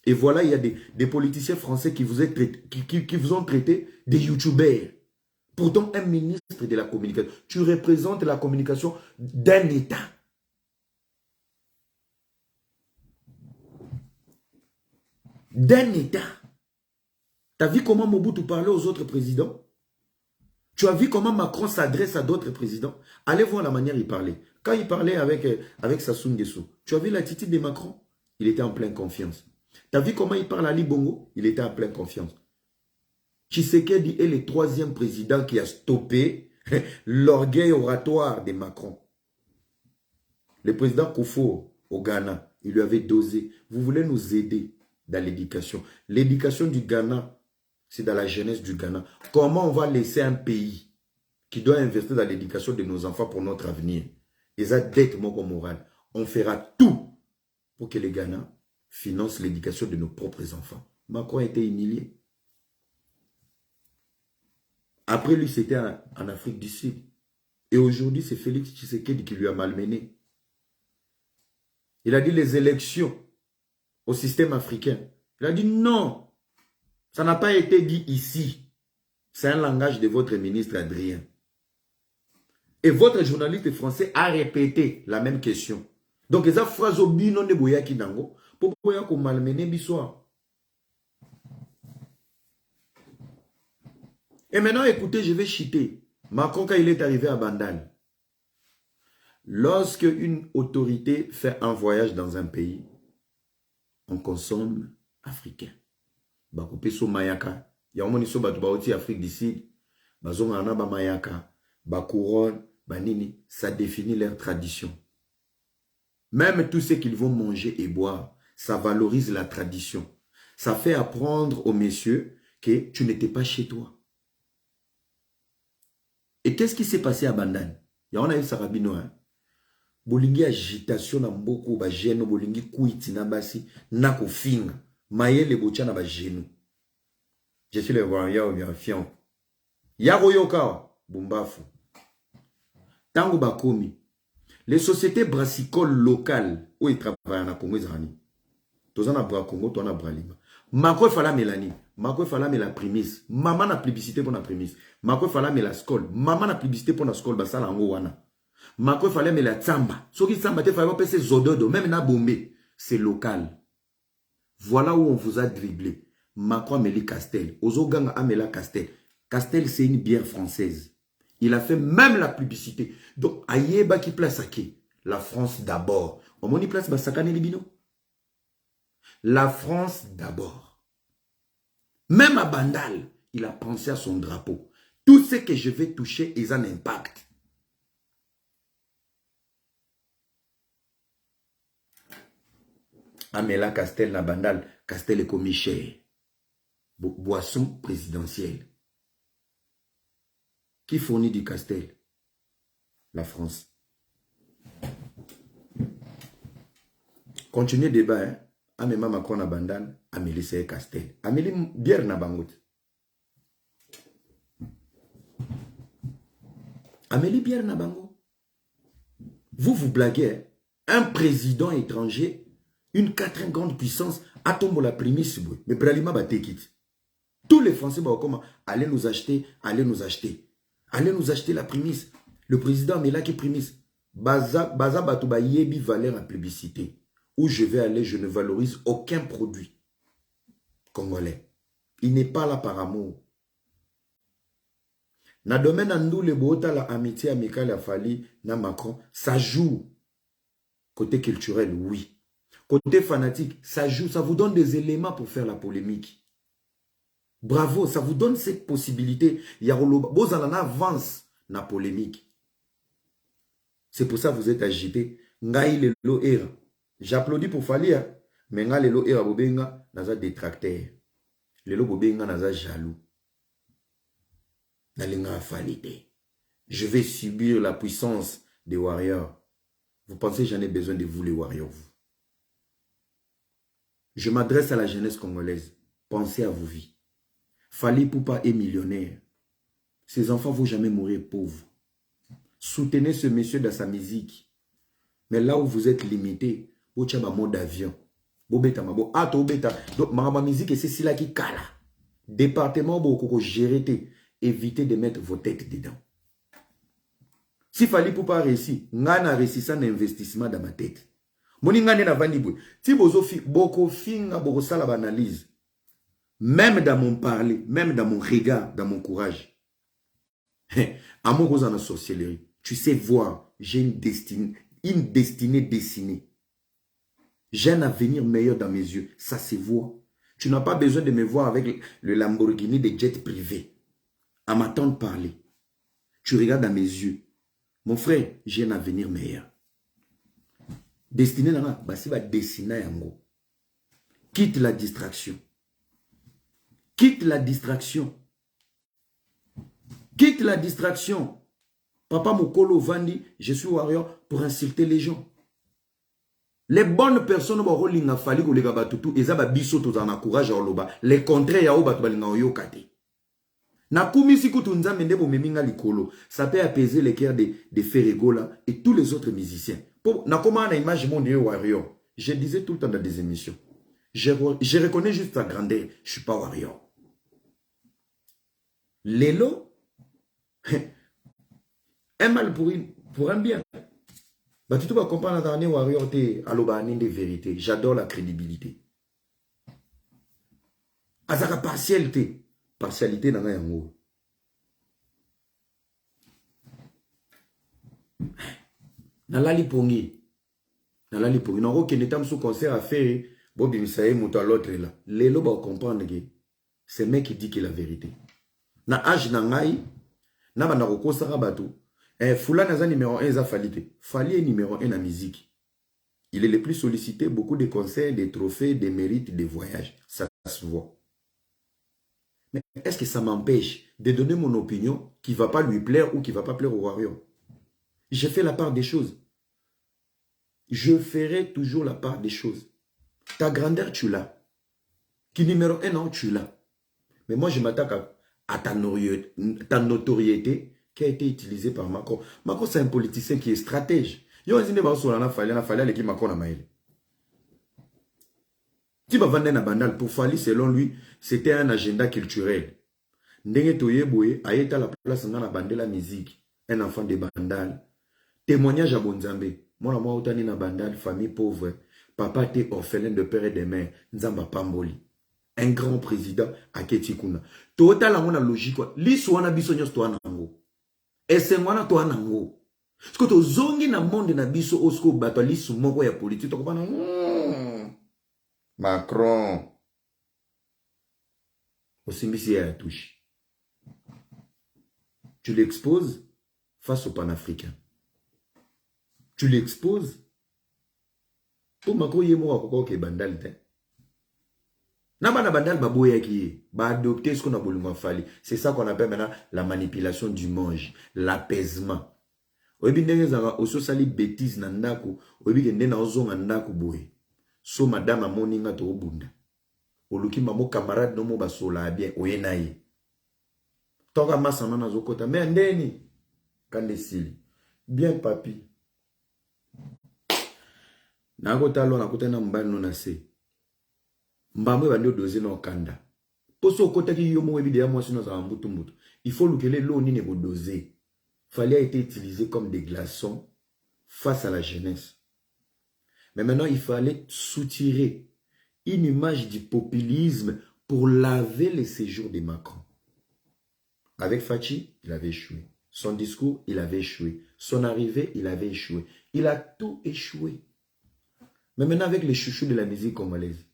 Et voilà, il y a des politiciens français qui vous ont traité des youtubeurs. Pourtant, un ministre de la communication, tu représentes la communication d'un État. D'un État. Tu as vu comment Mobutu parlait aux autres présidents? Tu as vu comment Macron s'adresse à d'autres présidents? Allez voir la manière il parlait. Quand il parlait avec Sassou Nguesso, tu as vu l'attitude de Macron? Il était en pleine confiance. Tu as vu comment il parle à Ali Bongo? Il était en pleine confiance. Tshisekedi est le troisième président qui a stoppé l'orgueil oratoire de Macron. Le président Koufo au Ghana, il lui avait dosé. Vous voulez nous aider dans l'éducation. L'éducation du Ghana, c'est dans la jeunesse du Ghana. Comment on va laisser un pays qui doit investir dans l'éducation de nos enfants pour notre avenir? Et ça, dette morale. On fera tout pour que les Ghana financent l'éducation de nos propres enfants. Macron a été humilié. Après lui, c'était en Afrique du Sud. Et aujourd'hui, c'est Félix Tshisekedi qui lui a malmené. Il a dit les élections au système africain. Il a dit non. Ça n'a pas été dit ici. C'est un langage de votre ministre Adrien. Et votre journaliste français a répété la même question. Donc, ils ont phrase au bino de boyaki nango pour boyako malmené bissoir. Et maintenant, écoutez, je vais chiter. Macron, quand il est arrivé à Bandal, lorsque une autorité fait un voyage dans un pays, on consomme africain. Bakoupe so mayaka. Ya omoni so batu baoti Afrique du Sud. Bazonga ana ba mayaka. Ba couronne. Ba nini. Ça définit leur tradition. Même tout ce qu'ils vont manger et boire, ça valorise la tradition. Ça fait apprendre aux messieurs que tu n'étais pas chez toi. Et qu'est-ce qui s'est passé à Bandan? Ya on a eu Sarabino. Hein? Bolingi agitation na mboko ba geno bolingi kuiti na basi na kofinga. Mayele bocha na ba genou. Je suis le royaume bien fiant. Yaro yoka bumbafu. Tango bakomi. Les sociétés brassicoles locales où ils travaillent na Congo ezani. Tozana bra Congo, tona bralima. Mako fala Mélanie. Mako fala la prémisse. Maman na publicité pour la prémisse. Mako fala la skol. Maman na publicité pour la skol basala ngo wana. Mako fala la tsamba. Soki tsamba te fala pese zododo même na bombe. C'est local. Voilà où on vous a dribblé. Macron Amélie Castel. Ozoganga Amela Castel. Castel, c'est une bière française. Il a fait même la publicité. Donc, Ayeba qui place à qui? La France d'abord. On m'a dit place Bassakane Libino. La France d'abord. Même à Bandal, il a pensé à son drapeau. Tout ce que je vais toucher est un impact. Amela Castel, la Bandal, Castel est commis cher. Boisson présidentielle. Qui fournit du Castel? La France. Continuez le débat. Hein? Amema Macron na Bandal, Amélie c'est Castel. Amélie bière na bangot. Amélie bière na bango. Vous blaguez. Hein? Un président étranger, une quatrième grande puissance, atombo la prémisse. Mais Bralima va take it. Tous les Français vont comment? Allez nous acheter, allez nous acheter. Allez nous acheter la prémisse. Le président met là qui prémisse. Baza Batouba yebi valeur en publicité. Où je vais aller, je ne valorise aucun produit congolais. Il n'est pas là par amour. Na domaine andou le bota la amitié amicale a fallu na Macron, ça joue. Côté culturel, oui. Côté fanatique, ça joue, ça vous donne des éléments pour faire la polémique. Bravo, ça vous donne cette possibilité. Vous en avance na polémique. C'est pour ça que vous êtes agité. Ngaï le era. J'applaudis pour Falia, mais ngaï le era bobenga naza détracteur. Le lo bobenga naza jaloux. Nalinga falite. Je vais subir la puissance des warriors. Vous pensez que j'en ai besoin de vous les warriors, vous? Je m'adresse à la jeunesse congolaise. Pensez à vos vies. Fali Poupa est millionnaire. Ses enfants ne vont jamais mourir pauvres. Soutenez ce monsieur dans sa musique. Mais là où vous êtes limité, vous avez un mode d'avion. Donc, ma musique, c'est celle qui cala. Département, vous avez géré. évitez de mettre vos têtes dedans. S'il fallait pour pas réussir, ngana réussissant un investissement dans ma tête. Moni ngane na vandi bwe. Si bozofi boko finga boko sala banalise. Même dans mon parler, même dans mon regard, dans mon courage. Amour aux en sorcellerie. Tu sais voir, j'ai une destinée dessinée. J'ai un avenir meilleur dans mes yeux. Ça se voit. Tu n'as pas besoin de me voir avec le Lamborghini des jets privés. À m'attendre parler. Tu regardes dans mes yeux. Mon frère, j'ai un avenir meilleur. Destiné là, bah si va dessiner yango. Quitte la distraction. Quitte la distraction. Quitte la distraction. Papa Mokolo Vandi, je suis warrior pour insulter les gens. Les bonnes personnes vont rolinga fali ko lega batutu ezaba biso to na courage oloba. Les contraires ya oba balinga oyokate. Na kumisi kutu nzambe ndebo meminga likolo. Ça peut apaiser les cœurs de Ferregola et tous les autres musiciens. Na comment na image mon Dieu warrior. Je disais tout le temps dans des émissions. Je reconnais juste sa grandeur. Je suis pas warrior. Lélo, un mal pour un bien. Bah, tu vas comprendre dans les warriors de vérité. J'adore la crédibilité. Azara partialité. Partialité dans un mot. Nalali pongi. Nalali pongi. Non, ok, n'étant sous concert à faire. Bobi Misaye mouta l'autre là. Lélo va comprendre que c'est mec qui dit que la vérité. Na âge na ngai. Na ba na roko sarabatu. Foula Naza numéro 1, ça Fali. Fali est numéro 1 en musique. Il est le plus sollicité, beaucoup de conseils, des trophées, des mérites, des voyages. Ça se voit. Mais est-ce que ça m'empêche de donner mon opinion qui ne va pas lui plaire ou qui ne va pas plaire au warrior? J'ai fait la part des choses. Je ferai toujours la part des choses. Ta grandeur, tu l'as. Qui numéro 1, non, tu l'as. Mais moi, je m'attaque à ta notoriété qui a été utilisé par Macron. Macron, c'est un politicien qui est stratège. Si pour Fali, selon lui, c'était un agenda culturel. Ndenge Toyeboye a été à la place dans la bande de la musique. Un enfant de Bandal. Témoignage à Bonzambe. Moi, otani na Bandal, famille pauvre. Papa était orphelin de père et de mère. Nzamba Pamboli. Un grand président à Ketikuna. Total la mona logique. L'histoire bisonyos to anango. Et c'est moi to anango. Ce que to zongi na monde na biso osko bato lisu moko ya politique. Macron. Osimbisi ya touche. Tu l'exposes face aux panafricains. Tu l'exposes. Pour Macron yemo akoko ke bandal. Nabana bandal baboya qui ba adopter ce qu'on a voulu Fali. C'est ça qu'on appelle maintenant la manipulation du mange, l'apaisement. Oyebi ndenge zanga oso sali bêtise na ndako, oyebi ke ndena ozonga ndako boye. So madame amoninga to obunda. Oluki mamo camarade no mo basola bien oyena ye. Toka masana na zokota mais ndeni kande sili. Bien papi. Nako talo na kutana mbani no na se. Mbamwe bandi doze na okanda. Poso kota ki yomo ebi de moi sino za mbutu mbutu. Il faut lukele lo ni ne bo doser. Fallait a été utilisé comme des glaçons face à la jeunesse. Mais maintenant, il fallait soutirer une image du populisme pour laver les séjours de Macron. Avec Fachi, il avait échoué. Son discours, il avait échoué. Son arrivée, il avait échoué. Il a tout échoué. Mais maintenant, avec les chouchous de la musique congolaise,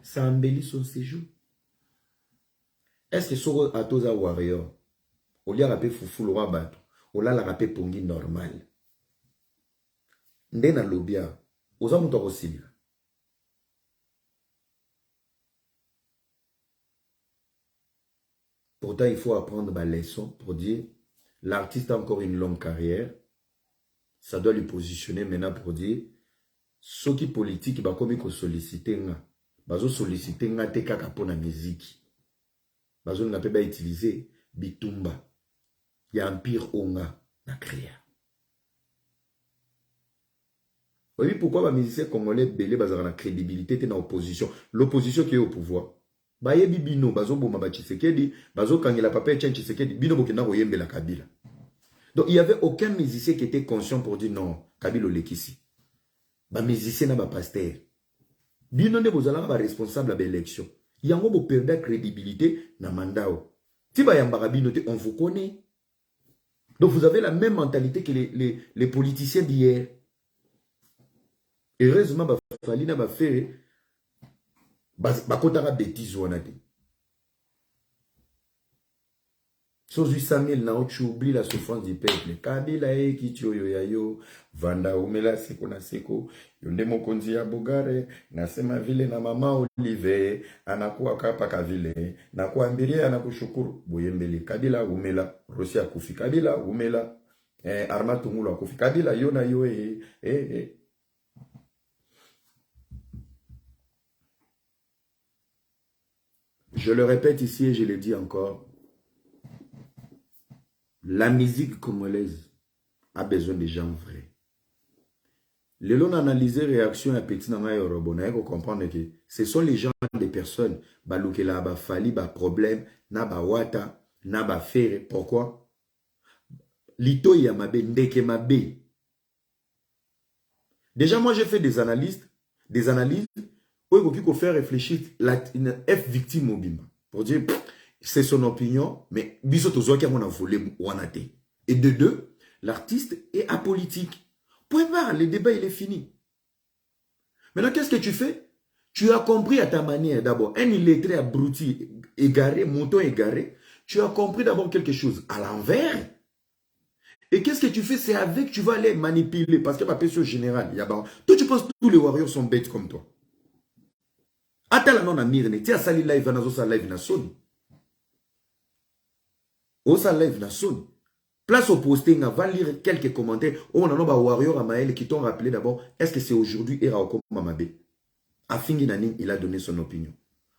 ça embellit son séjour. Est-ce que Soro Atoza Warrior, au lieu de rappeler Foufou le roi Bato, au lieu de rappeler Pongi normal, Ndena Lobia, aux hommes aussi. Pourtant, il faut apprendre ma leçon pour dire l'artiste a encore une longue carrière. Ça doit lui positionner maintenant pour dire ceux qui politiques, bah comme ils sollicitent, bah solliciter nga te kaka pour la musique. Bah on n'a pas utiliser bitumba. Il y a un pire onga na créa. Oui, pourquoi les musiciens congolais belé bazar la crédibilité dans l'opposition? L'opposition qui est au pouvoir. Bayebi bino, bazo boma ba Tshisekedi, bazo kangela papa Etienne Tshisekedi, bino bokenda koyembela Kabila. Donc il n'y avait aucun musicien qui était conscient pour dire non, Kabila Olekisi. Ba musicien na ba pasteur. Bino ne bozala ba responsable de l'élection. Yango bo perdre crédibilité na mandao. Si ba yambara bino te, on vous connaît. Donc vous avez la même mentalité que les politiciens d'hier. Heureusement, ba fali na ba faire ba kotara bêtise wana te. Sur 800 000, tu oublies la souffrance du peuple. Kabila ekitio yo yayo, vanda umela seko na seko, yonde mokonzi ya bogare, nasema vile na mama Olive, anakuwa kapa kavile, nakuambiria anakushukuru, boyembele, Kabila umela, Rosia kufi, Kabila umela, Arma Tungulu kufi, Kabila yona yo Je le répète ici et je le dis encore. La musique congolaise a besoin de gens vrais. Le long d'analyser réaction à petit nanga yorobo, na yeko comprendre que ce sont les gens des personnes balukela ba fali ba problème na ba wata na ba fere. Pourquoi? Lito ya mabe ndeke mabe. Déjà moi j'ai fait des analyses où il faut faire réfléchir la F victime mobile pour dire c'est son opinion, mais on a volé wanate. Et de deux, l'artiste est apolitique. Point barre, le débat il est fini. Maintenant, qu'est-ce que tu fais? Tu as compris à ta manière d'abord, un illettré abruti, égaré, mouton égaré, tu as compris d'abord quelque chose à l'envers. Et qu'est-ce que tu fais? C'est avec, tu vas aller manipuler, parce qu'il y a pas de général. Toi, tu penses que tous les warriors sont bêtes comme toi. Attends, non, Amir, tu as sali live, live na Sony. Osa live na Sony. Place au posting, va lire quelques commentaires. On a un warrior à Maël qui t'ont rappelé d'abord, est-ce que c'est aujourd'hui Eraoko Mamabe? Afingi Naning, il a donné son opinion.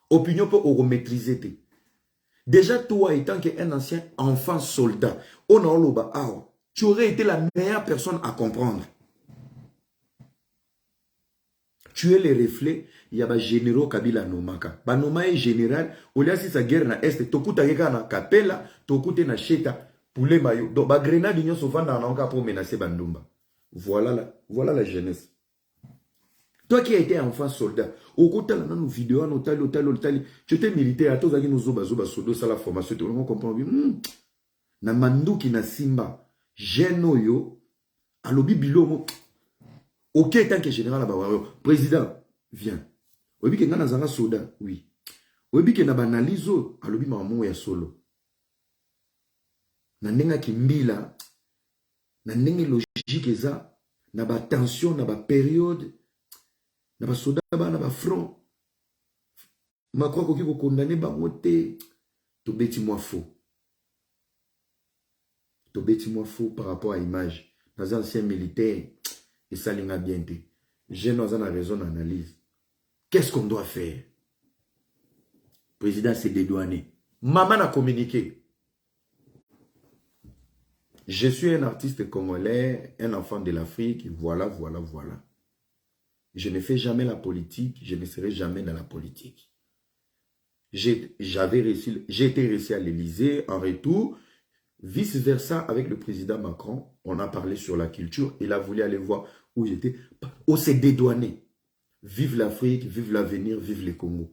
Opinion peut maîtriser. Déjà, toi, étant qu'un ancien enfant soldat, on a l'oba, tu aurais été la meilleure personne à comprendre. Tu es le reflet, il y a des généraux Kabila Nomaka. Banoma est général, au lieu de sa guerre na Est, tokuta yeka na Kapela, tokute na Cheta, pour les maillots. Donc, ba grenade d'union souvent dans l'anka pour menacer Bandumba. Voilà la jeunesse. Toi qui as été enfant soldat, au côté de nos vidéos, tu étais militaire, à tous les nous zoba sodo, ça la formation, tu comprends bien. Na manduki na simba, genoyo, alobi bilomo. Ok, tant que général, président, viens. Obi ke ngana zanga soda, oui. Obi ke na banalizo, alobi maman ya solo. Na nenga kimbila, na nenge logique eza, na ba tension, na ba période, na ba soda ba na ba front. Ma croix ko condamné ba moté, to beti moi faux. To beti moi faux par rapport à l'image. Dans anciens militaires. Et ça l'est bien. J'ai nous en raison d'analyse. Qu'est-ce qu'on doit faire? Le président s'est dédouané. Maman a communiqué. Je suis un artiste congolais, un enfant de l'Afrique. Voilà. Je ne fais jamais la politique. Je ne serai jamais dans la politique. J'ai été réussi à l'Élysée. En retour, vice-versa avec le président Macron, on a parlé sur la culture. Il a voulu aller voir où j'étais. On s'est dédouané. Vive l'Afrique, vive l'avenir, vive les Congo.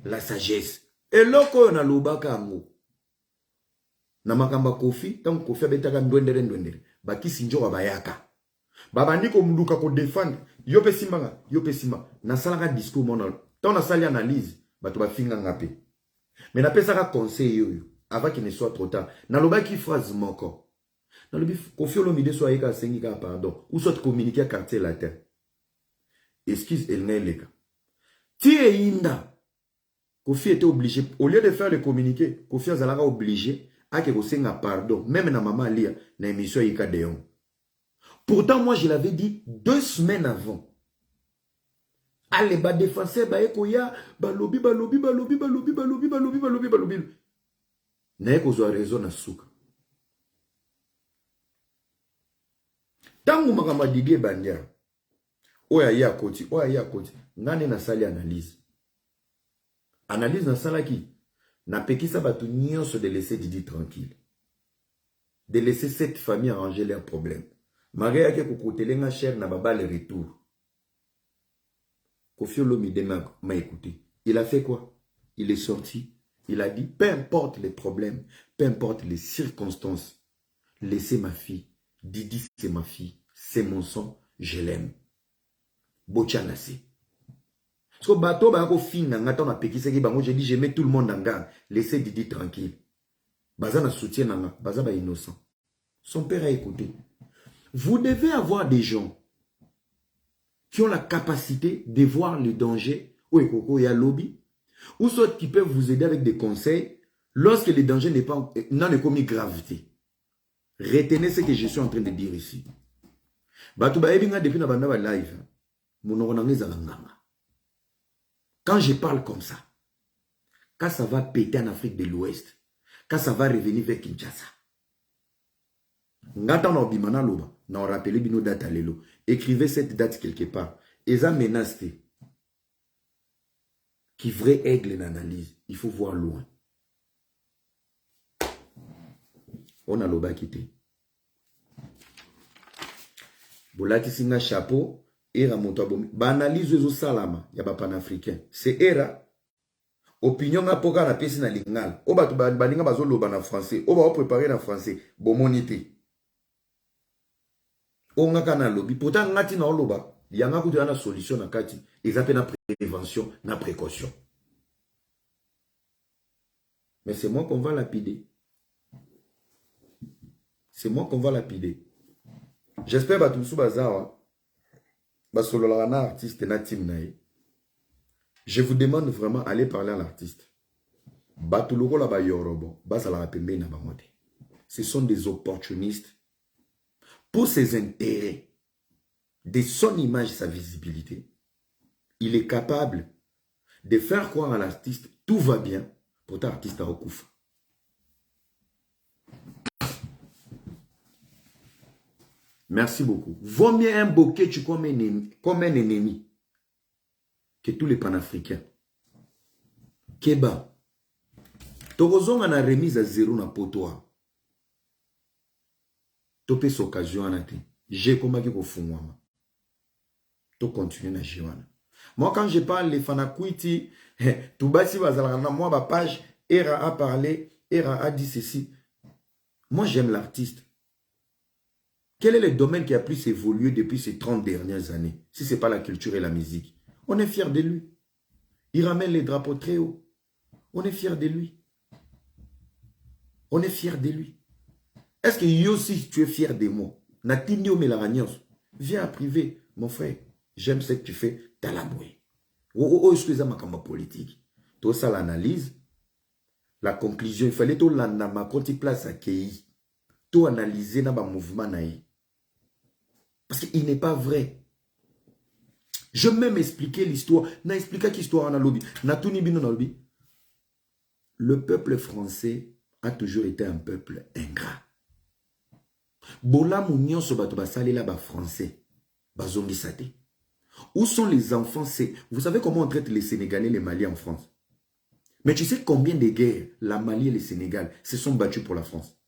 La sagesse. Et là, on a l'obaka ango. Namakamba Kofi, tant Kofi abetaka ndwendere. Baki sinjo bayaka. Babandi ko muluka ko défendre. Yope simanga. Nasalaka discours monal. Tant na sali analyse, bato ba finga ngapé. Mais na pesaka conseil yoyo. Avant qu'il ne soit trop tard. Naloba qui phrase moko. Nalobi Kofi Olomide soit eka sengika pardon. Ou soit communiquer à quartier latin. Excuse el neleka. Ti e inda. Kofi était obligé. Au lieu de faire le communiqué, Kofi azalaka obligé à que senga pardon. Même na maman lia na émission eka deon. Pourtant moi je l'avais dit 2 semaines avant. Allez ba défenseur ba ekoya balobi. N'a pas raison na souka. Tangu makama Didier Bandia. Oya ya koti. Ngane na sali analyse. Analyse dans ça là qui. Na pekisa batu nyonso de laisser Didi tranquille. De laisser cette famille arranger leurs problèmes. Maria ke kokotelenga cher na baba le retour. Kofi Olomide m'a écouté. Il a fait quoi? Il est sorti. Il a dit, peu importe les problèmes, peu importe les circonstances, laissez ma fille. Didi, c'est ma fille. C'est mon sang. Je l'aime. Bochanasi. Parce que bateau, j'ai dit, je mets tout le monde en garde. Laissez Didi tranquille. Baza na soutien nanga. Baza ba innocent. Son père a écouté. Vous devez avoir des gens qui ont la capacité de voir le danger. Oui, Koko, il y a lobby. Ou soit qui peuvent vous aider avec des conseils lorsque le danger n'est pas non commis gravité. Retenez ce que je suis en train de dire ici. Depuis na live, quand je parle comme ça, quand ça va péter en Afrique de l'Ouest, quand ça va revenir vers Kinshasa, écrivez cette date quelque part. Et ça menace qui vrai aigle l'analyse. Il faut voir loin. On a l'oba quitté. Bolaki singa chapeau. Era montoabomi. Banalise zo salama. Yaba panafricain. C'est era. Opinion nga poka na pesi na lingal. Oba tu balinga bazo loba na français. Oba préparer na français. Bomonité. Onga kana lobi. Pourtant ngati na loba. Yanga kutu na solution na kati. Ils appellent na prévention, na précaution. Mais c'est moi qu'on va lapider. C'est moi qu'on va lapider. J'espère que tout le monde va artiste na team nae. Je vous demande vraiment aller parler à l'artiste. Batuloko la ba yorobo, basala pembe na bamote. Ce sont des opportunistes pour ses intérêts, de son image, sa visibilité. Il est capable de faire croire à l'artiste tout va bien pour ta artiste à Okufa. Merci beaucoup. Vaut mieux un bouquet comme un ennemi que tous les panafricains. Keba. Torozon a remise à zéro na potoa. Topé cette occasion à nate. J'ai combattu au fond. To continuer na jiwana. Moi, quand je parle, les fanakuiti, tout basi bazalana, moi, ma page, Era a parlé, Era a dit ceci. Moi, j'aime l'artiste. Quel est le domaine qui a plus évolué depuis ces 30 dernières années, si ce n'est pas la culture et la musique? On est fiers de lui. Il ramène les drapeaux très haut. On est fiers de lui. On est fiers de lui. Est-ce que yo aussi, tu es fier de moi? Natinio Melaragnos, viens à privé, mon frère. J'aime ce que tu fais. T'as la bouée. Oh, excusez-moi, ma politique. Tout ça, l'analyse. La conclusion, il fallait tout l'anama, quand il place à Kei. Tout analyser dans le mouvement. Parce qu'il n'est pas vrai. Je vais même expliquer l'histoire. Na expliqué l'histoire en lobby. Na tout ni bino lobby. Le peuple français a toujours été un peuple ingrat. Bola mounion so bato basali la ba français. Bazongi sate. Où sont les enfants? Vous savez comment on traite les Sénégalais, les Maliens en France? Mais tu sais combien de guerres la Mali et le Sénégal se sont battus pour la France?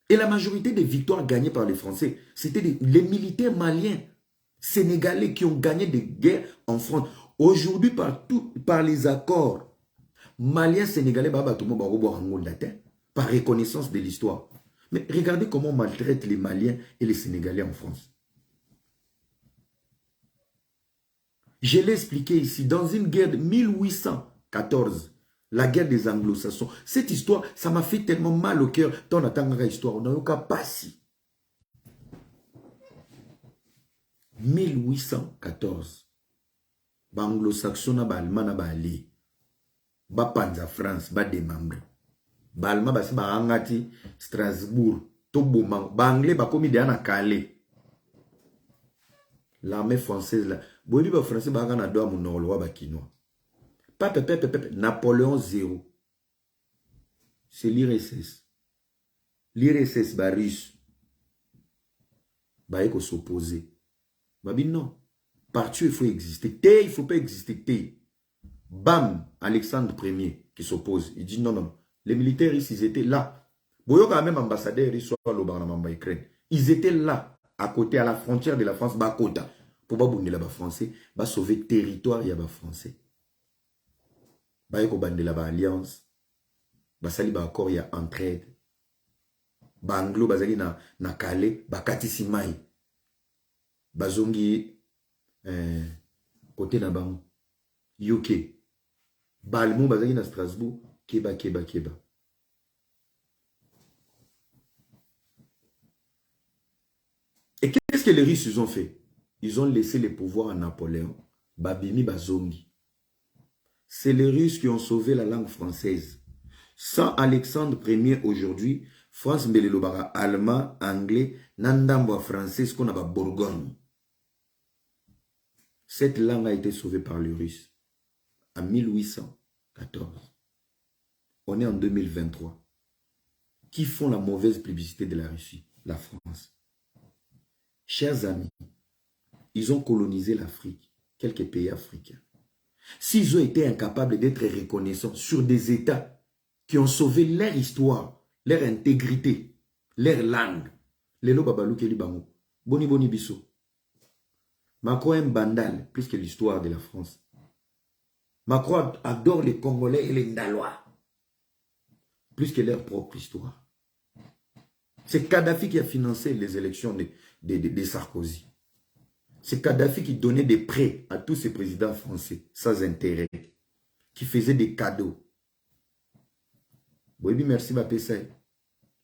Et la majorité des victoires gagnées par les Français, c'était les militaires maliens, sénégalais qui ont gagné des guerres en France. Aujourd'hui, par les accords maliens, sénégalais, par reconnaissance de l'histoire. Mais regardez comment on maltraite les Maliens et les Sénégalais en France. Je l'ai expliqué ici, dans une guerre de 1814, la guerre des Anglo-Saxons. Cette histoire, ça m'a fait tellement mal au cœur. Dans la tangara histoire, on n'a eu qu'à passer. 1814. Ba Anglo-Saxons na ba Allemand na ba ali. Ba panza France, ba démembré. Ba Allemand ba si ba angati Strasbourg. To boma. Ba Anglais ba komi de ana Calais. L'armée française là. Boyebi ba français ba ngana do amunolo wa ba kinois. Napoléon 0. C'est l'IRSS. L'IRSS, bah, russe. Bah, il faut s'opposer. Bah, non. Partout, il faut exister. Il ne faut pas exister. Bam, Alexandre Ier qui s'oppose. Il dit non, non. Les militaires ici, ils étaient là. Boyoka même ambassadeur, ils sont à l'Obarnamamba Ukraine. Ils étaient là, à côté, à la frontière de la France, Bakota. Pour babounder là-bas français, ba sauver territoire, il y a français. Ba yoko bande là-bas alliance. Ba sali ba accord, il y a entraide. Ba anglo, ba zali na Calais, ba katisi mai. Ba zongi, côté na bango. UK. Ba allemand, ba zali na Strasbourg, keba. Et qu'est-ce que les Russes ils ont fait? Ils ont laissé les pouvoirs à Napoléon. Babimi Bazongi. C'est les Russes qui ont sauvé la langue française. Sans Alexandre Ier aujourd'hui, France Mbelelobara, allemand, anglais, Nandambo français, ce qu'on a Bourgogne. Cette langue a été sauvée par les Russes en 1814. On est en 2023. Qui font la mauvaise publicité de la Russie? La France. Chers amis, ils ont colonisé l'Afrique, quelques pays africains. S'ils ont été incapables d'être reconnaissants sur des États qui ont sauvé leur histoire, leur intégrité, leur langue, les Babalou Kelibango, Boni Bisso. Macron aime Bandal plus que l'histoire de la France. Macron adore les Congolais et les Ndalois plus que leur propre histoire. C'est Kadhafi qui a financé les élections de Sarkozy. C'est Kadhafi qui donnait des prêts à tous ces présidents français sans intérêt, qui faisait des cadeaux. Oui, merci,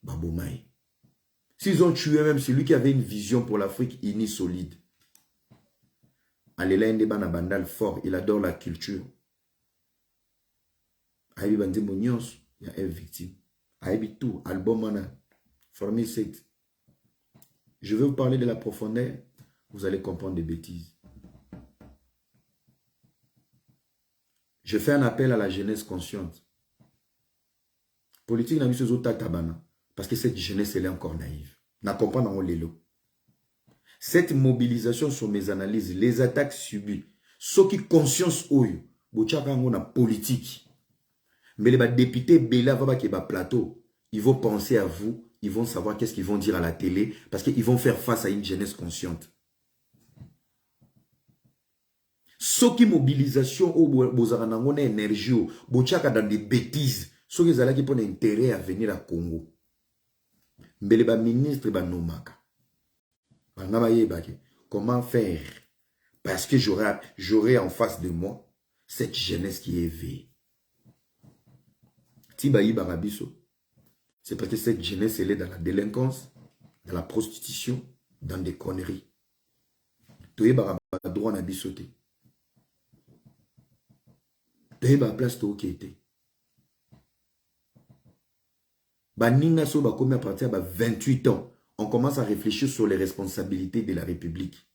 Baboumaï. S'ils ont tué même celui qui avait une vision pour l'Afrique unie solide. Alela Ndeba Bandal fort, il adore la culture. Aïbi Bandi Monios, il y a une victime. Aïbi tout, album mana, formé 7. Je vais vous parler de la profondeur, vous allez comprendre des bêtises. Je fais un appel à la jeunesse consciente. Politique n'a mis ce tabana parce que cette jeunesse elle est encore naïve. N'a comprend dans le lot. Cette mobilisation sur mes analyses, les attaques subies, ceux qui conscience oyo, bochaka na politique. Mais les députés Bela va qui ba plateau, ils vont penser à vous, ils vont savoir qu'est-ce qu'ils vont dire à la télé parce qu'ils vont faire face à une jeunesse consciente. Ceux qui mobilisation au bozarana énergie, bochaka dans des bêtises. Ceux qui ont intérêt à venir à Congo. Mais les ministres nomaka. Comment faire? Parce que j'aurai en face de moi cette jeunesse qui est éveillée. Tibaï Barabiso. C'est parce que cette jeunesse elle est dans la délinquance, dans la prostitution, dans des conneries. Toye Barabadroit na bisoté. Toye Baraplas to okete. Baninga so ba komi à partir de 28 ans, on commence à réfléchir sur les responsabilités de la République.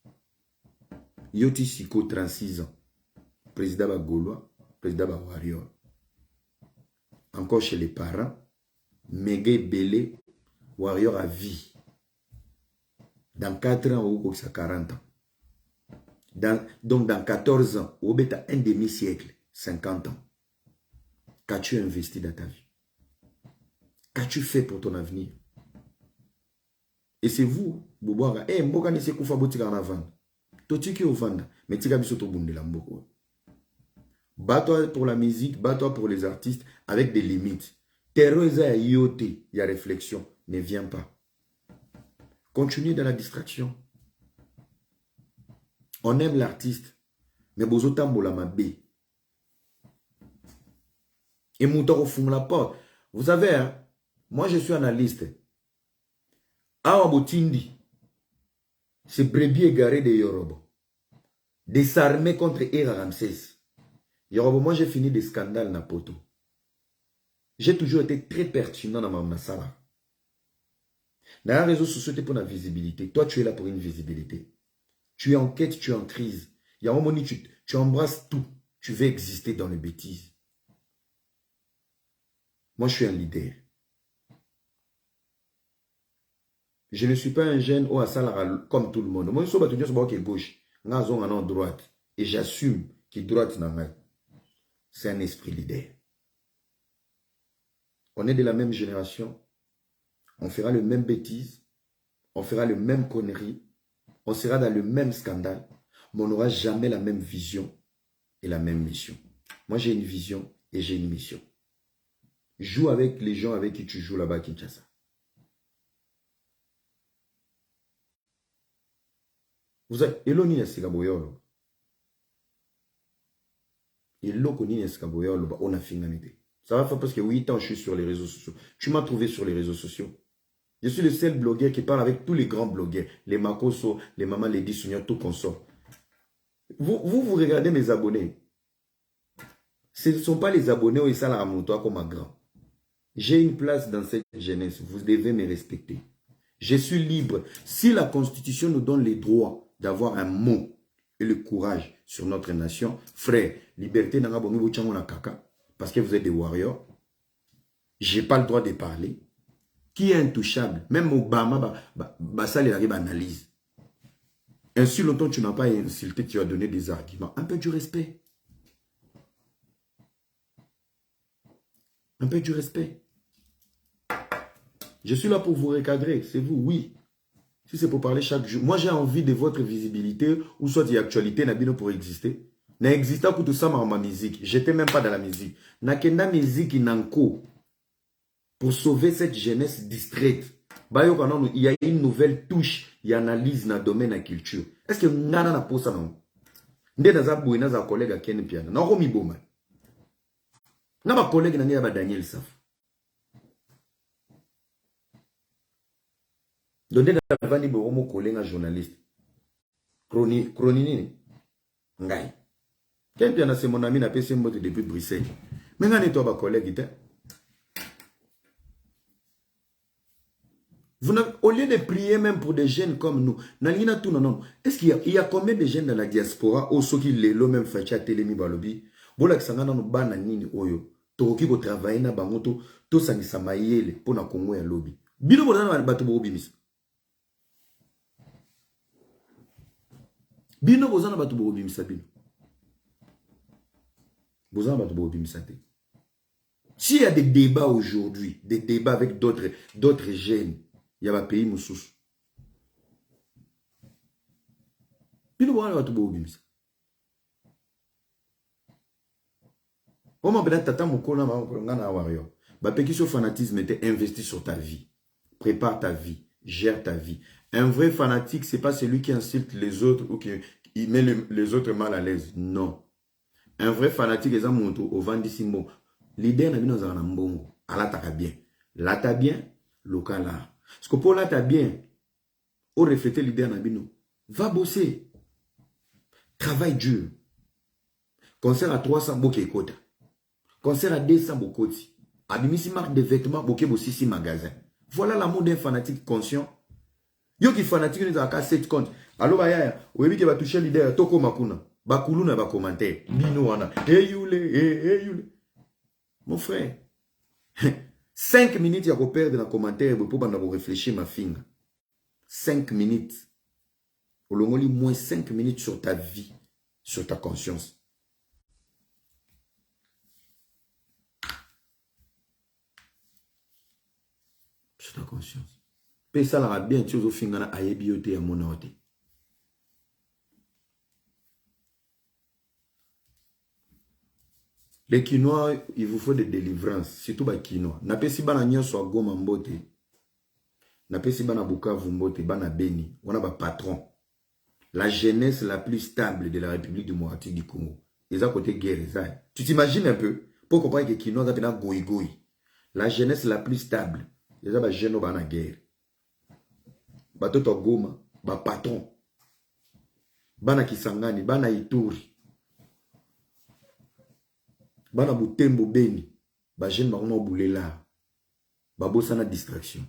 Yoti Siko, 36 ans. Président ba Gaulois, président ba Warrior. Encore chez les parents, Mégué Belé, Warrior à vie. Dans 4 ans, ou 40 ans. Donc dans 14 ans, ou bêta un demi-siècle, 50 ans. Qu'as-tu investi dans ta vie? Qu'as-tu fait pour ton avenir? Et c'est vous, Boboara. Eh, Mboka ne se koufa botika en avant. Totiki au vanda. Mais tika biso to bunde la mboko. Bats-toi pour la musique, bats-toi pour les artistes avec des limites. Terroisa yote, il y a réflexion. Ne viens pas. Continue dans la distraction. On aime l'artiste. Mais bozo tambola mabé. Et mouton au fond la porte. Vous savez, hein, moi, je suis analyste. Awabotindi, c'est brebis égaré de Yorobo. Désarmé contre Ira Ramsès. Yorobo, moi, j'ai fini des scandales na poto. J'ai toujours été très pertinent dans ma massala. Dans les réseaux sociaux, c'est pour la visibilité. Toi, tu es là pour une visibilité. Tu es en quête, tu es en crise. Il y a un moment où tu embrasses tout. Tu veux exister dans les bêtises. Moi, je suis un leader. Je ne suis pas un jeune ou à salara comme tout le monde. Moi, je suis un gauche. Je suis droite. Et j'assume qu'il est droite. c'est un esprit leader. On est de la même génération. On fera le même bêtise. On fera le même connerie. On sera dans le même scandale. Mais on n'aura jamais la même vision et la même mission. Moi, j'ai une vision et j'ai une mission. Joue avec les gens avec qui tu joues là-bas à Kinshasa. Vous avez Eloni Esikaboyolo. Eloni Esikaboyolo, on a fini. Ça va faire parce que 8 ans, je suis sur les réseaux sociaux. Tu m'as trouvé sur les réseaux sociaux. Je suis le seul blogueur qui parle avec tous les grands blogueurs. Les Makoso, les Maman Lady Sonia, tout consort. Vous regardez mes abonnés. Ce ne sont pas les abonnés où ils sont à toi comme un grand. J'ai une place dans cette jeunesse. Vous devez me respecter. Je suis libre. Si la Constitution nous donne les droits d'avoir un mot et le courage sur notre nation, frère, liberté n'a pas kaka parce que vous êtes des warriors. Je n'ai pas le droit de parler. Qui est intouchable? Même Obama, ça il arrive à analyse. Ainsi longtemps tu n'as pas insulté, tu as donné des arguments. Un peu du respect. Un peu du respect. Je suis là pour vous recadrer, c'est vous, oui. Si c'est pour parler chaque jour. Moi, j'ai envie de votre visibilité, ou soit de l'actualité, pour exister. N'existe pas tout ça dans ma musique. J'étais même pas dans la musique. Nakenda musique nanko. Pour sauver cette jeunesse distraite. Il y a une nouvelle touche, il y a analyse dans le domaine de la culture. Est-ce que vous avez un ça non? Ndé naza boué naza collègue à Ken Piana. Non, Romi Boma. Non, ma collègue n'a pas Daniel Saf. Donc, dans la vanne, mon collègue un journaliste. Chronini. Ngai. Ken Piana, c'est mon ami, n'a pas mot depuis Bruxelles. Mais non, n'est-ce pas collègue? Au lieu de prier même pour des jeunes comme nous, est-ce qu'il y a combien de jeunes dans la diaspora ou ceux qui les même fait à Télémi Balobi? Bola Sangana no bana nini oyo. Toki ko travailler na bangoto to sangisa mayele pour na Congo ya lobby. Bino bona bato bo bimisa. Bino bozana bato bo bimisa bino. Bozana bato bo bimisa te. S'il y a des débats aujourd'hui, des débats avec d'autres jeunes, il y a un pays moussous. Bino bona bato bo bimisa. Comment peut-être tata mukona ngana warrior. Ba peki sur fanatisme était investi sur ta vie. Prépare ta vie, gère ta vie. Un vrai fanatique, c'est pas celui qui insulte les autres ou qui met les autres mal à l'aise. Non. Un vrai fanatique est un monto au vendissimo. L'idée n'a pas dans un mbongo. Ala ta bien. Là ta bien, local là. Parce que pour là ta bien, au refléter l'idée n'a pas. Va bosser. Travaille dur. Concert à 300 bokeh kota. Concert à 200 bokoti. Abimisi marque de vêtements bokeh bossisi magasin. Voilà l'amour d'un fanatique conscient. Yo qui fanatique nous a qu'à 7 comptes. Alors baya, oyebi ke ba toucher l'idée toko makuna. Ba kuluna ba commentaire. Bino wana. Hey yule. Mon frère. 5 minutes ya ko perdre dans commentaire pour banda ko réfléchir ma finga. 5 minutes. Olongoli moins 5 minutes sur ta vie, sur ta conscience. Sur ta conscience. Puis ça la bien tu au fingana ayebiote à mon ordre. Les Quinois, il vous faut des délivrances, surtout les Quinois. N'a pas si bana nyon soit Goma Mbote. N'a pas si bana Bukavu Mbote, bana Beni. On a un patron. La jeunesse la plus stable de la République démocratique du Congo. Ils ont côté guerre. Tu t'imagines un peu? Pour comprendre que Quinois ont un goï. La jeunesse la plus stable. Ils ont un jeune dans la guerre. Batoto Goma, ba patron. Bana Kisangani, bana Ituri. Bana Butembo Beni. Ba jeune marno boulela. Ba bossa na distraction.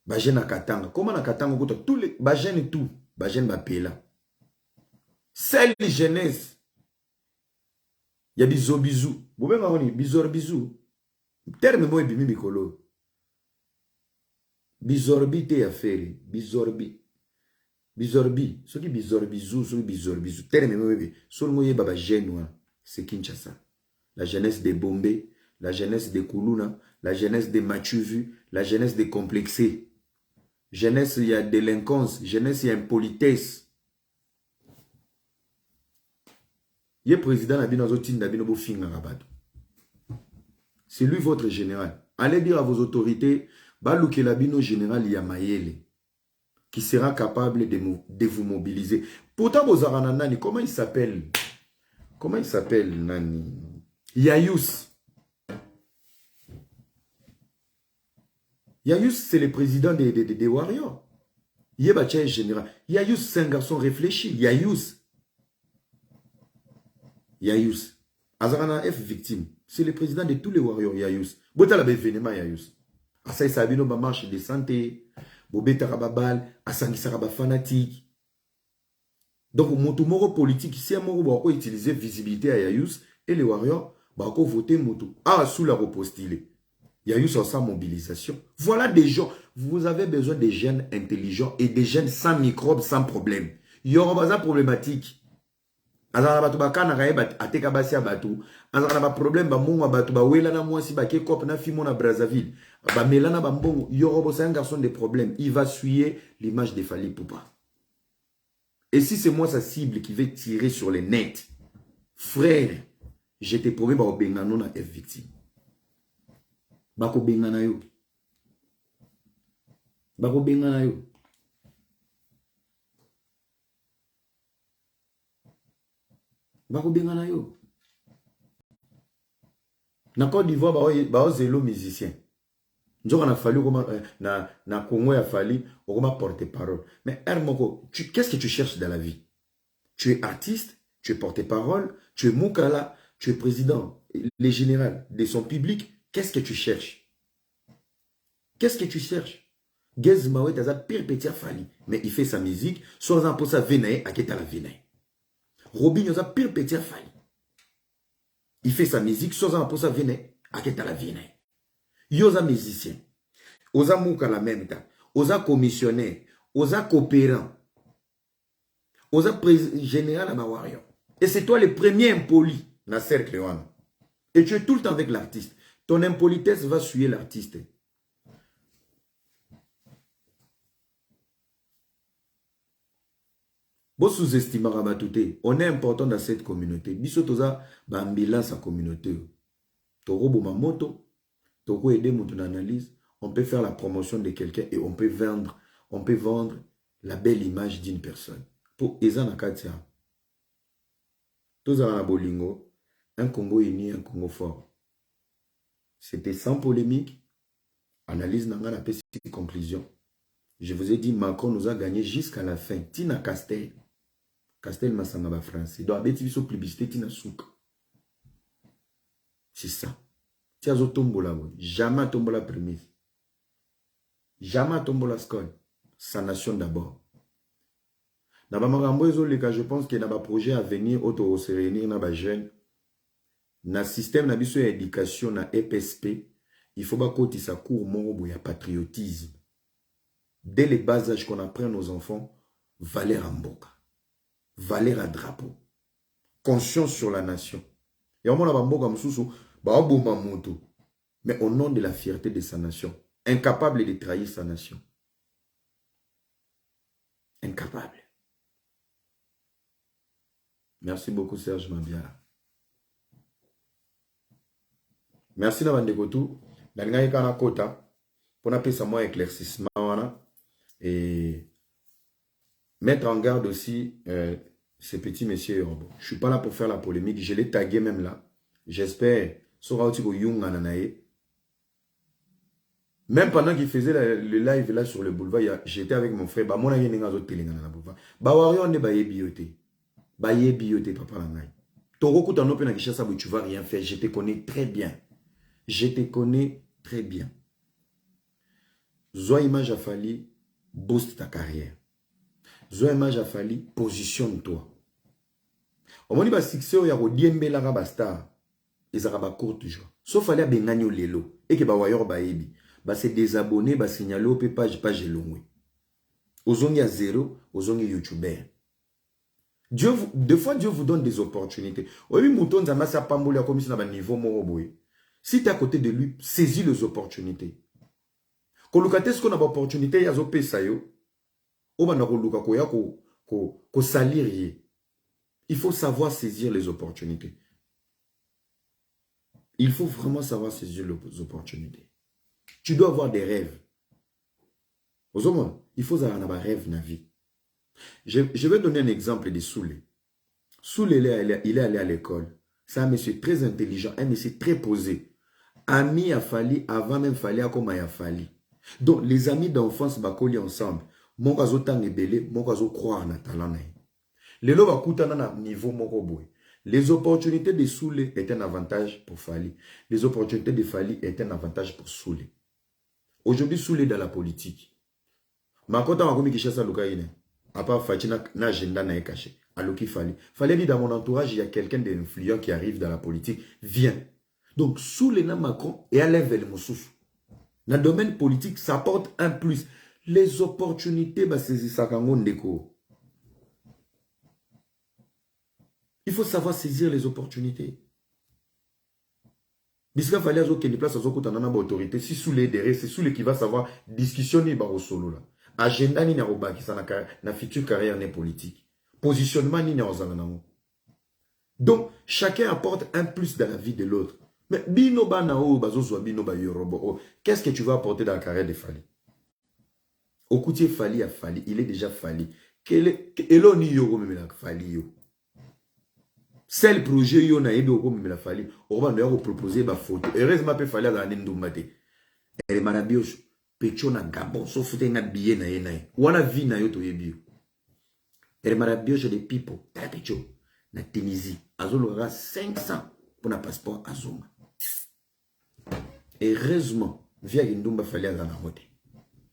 Ba jeune na Katanga. Comment na Katanga koto tous les ba jeune et tout. Ba jeune ba pela. Celle jeunesse. Ya bizou. Bobenga woni bizou. Terme mo ebimi mikolo. Bizorbi te affaire. Bizorbi. Ce qui bizorbi zou, terme mo bébé. Sol mo ye baba jeune. c'est Kinshasa. La jeunesse des Bombay, la jeunesse des Koulouna, la jeunesse des Machuvu, la jeunesse des complexés. Jeunesse, il y a délinquance, jeunesse, il y a impolitesse. Il y a président c'est lui votre général. Allez dire à vos autorités, Balouke Labino général Yamayele, qui sera capable de vous mobiliser. Pourtant, vos arananani, comment il s'appelle? Comment il s'appelle, Nani? Yayous. Yayous, c'est le président des Warriors. Yebacha général. Yayous, c'est un garçon réfléchi. Yayous. Yayous. Azarana F victime. C'est le président de tous les Warriors, Yayous. Bota la bévénement, Yayous. Asai Sabino, ma marche de santé. Bobeta Rababal. Asangi Saraba fanatique. Donc, mon politique, si un mot va utiliser visibilité à Yayous et les Warriors, va voter Moto. Ah, sous la repostiller. Yayous en sa mobilisation. Voilà des gens. Vous avez besoin des jeunes intelligents et des jeunes sans microbes, sans problème. Il y aura pas de problématique. Azana batu bakana kaeba ateka basi abatu. Azana ba problème ba mungu abatu ba wela na mwasi ba ke kop na fimo na Brazzaville. Ba melana ba mbongo. Yorobo c'est un garçon de problème. Il va suyer l'image de Fally Ipupa. Et si c'est moi sa cible qui va tirer sur les nets, frère, je te promets ba obengano na F victime. Bako bengana yo. Bako bengana yo. Bako bengana yo. Na Côte d'Ivoire, ba zélo musicien. Nous a fallu na Congo a fallu porte-parole. Mais Hermoko, qu'est-ce que tu cherches dans la vie? Tu es artiste, tu es porte-parole, tu es Moukala, tu es président, les généraux de son public. Qu'est-ce que tu cherches? Qu'est-ce que tu cherches? Gez Mawet a pire petit Fally, mais il fait sa musique, sans un peu sa venaille à Ketala venaille. Robin a pire petit Fally. Il fait sa musique, sans un peu sa venaille à Ketala venaille. Yosa musicien, osa mouka la même temps, osa commissionnaire, osa coopérant, osa général à ma warrior. Et c'est toi le premier impoli dans le cercle. Et tu es tout le temps avec l'artiste. Ton impolitesse va suyer l'artiste. Bon sous-estimez Rabatouté. On est important dans cette communauté. Bisotoza, bambila sa communauté. Torobo mamoto. Donc, aider mon analyse, on peut faire la promotion de quelqu'un et on peut vendre la belle image d'une personne. Pour Eza Nakatia, tous en Bolingo, un Congo uni, un Congo fort. C'était sans polémique. Analyse n'a pas de conclusion. Je vous ai dit, Macron nous a gagné jusqu'à la fin. Tina Castel. Castel Massangaba français. Donc, avec une publicité, Tina Souk. C'est ça. Jamais tombola prémisse. Jamais tombola score. Sa nation d'abord. Je pense qu'il y a un projet à venir auto se réunir dans les jeunes. Dans le système d'éducation, dans EPSP, il faut que ça court mon patriotisme. Dès les bas âges qu'on apprend à nos enfants, valeur en boca, valeur à drapeau, conscience sur la nation. Et on a mais au nom de la fierté de sa nation, incapable de trahir sa nation. Incapable. Merci beaucoup Serge Mabiala. Merci Nabandekotou. Nangaye kana kota pour appeler ça moi éclaircissement et mettre en garde aussi ces petits messieurs. Je suis pas là pour faire la polémique, je l'ai tagué même là. J'espère même pendant qu'il faisait le live là sur le boulevard, j'étais avec mon frère. Mon ami n'a pas de boulevard. Warrior ne baye bioté. Baye bioté, papa langai. Toro kuta no pe na Kinshasa, tu vas rien faire. Je te connais très bien. Je te connais très bien. Zoa image a Fally, booste ta carrière. Zoa image a Fally, positionne-toi. Au moment où il y a succès, il y a Diembe la Rabastar. Ils ont court toujours. Sauf aller à Benganyo Lelo. Et que Bawayor Baebi. Bah c'est désabonné, bah signaler au page longue. Aux ongi à zéro, aux ongi YouTuber. Des fois, Dieu vous donne des opportunités. Si tu es à côté de lui, saisis les opportunités. Quand on a des opportunités, il y a des opportunités. Il faut savoir saisir les opportunités. Il faut vraiment savoir saisir les opportunités. Tu dois avoir des rêves. Il faut avoir un rêve dans la vie. Je vais donner un exemple de Soulé. Soulé, il est allé à l'école. C'est un monsieur très intelligent, un monsieur très posé. Ami a fallu, avant même fallu, comme il a fallu. Donc, les amis d'enfance collent ensemble. Mon kazo tang ebele, mon kazo croire na talent. Les lots va na niveau moko boy. Les opportunités de Soulé est un avantage pour Fali. Les opportunités de Fali est un avantage pour Soulé. Aujourd'hui, Soulé dans la politique. Ma kota ma komi kishasa lukaine. À part Fatina na agenda na caché. Aloki Fali. Fallait dire dans mon entourage, il y a quelqu'un d'influent qui arrive dans la politique. Viens. Donc, Soulé na Macron et à level Moussous. Dans le domaine politique, ça apporte un plus. Les opportunités, bah, c'est ça qu'on déco. Il faut savoir saisir les opportunités. Bisca fallait avoir une place à autorité. Si sous les derrière, c'est sous les qui va savoir discussionner au solo là. Agenda ni na roba qui na future carrière ni politique. Positionnement ni na ozananamo. Donc chacun apporte un plus dans la vie de l'autre. Mais bino ba na o bazo so bino ba yorobo. Qu'est-ce que tu vas apporter dans la carrière de Fali? Au côté Fali a Fali, il est déjà Fali. Quel est eloni yoro même la Fali yo. C'est le projet yo na ebe oko même la Fali. On va nous proposer ba photo. Heureusement pe Fali a ndumate. Elle marabios pecho na Gabon so fute na billet na yena. Wana vie na yo to yebi. Elle marabios de pipo, ta pecho na Tunisie. Azolo aura 500 pour un passeport à Zoma. Heureusement, via Ndumba Fali à la moté.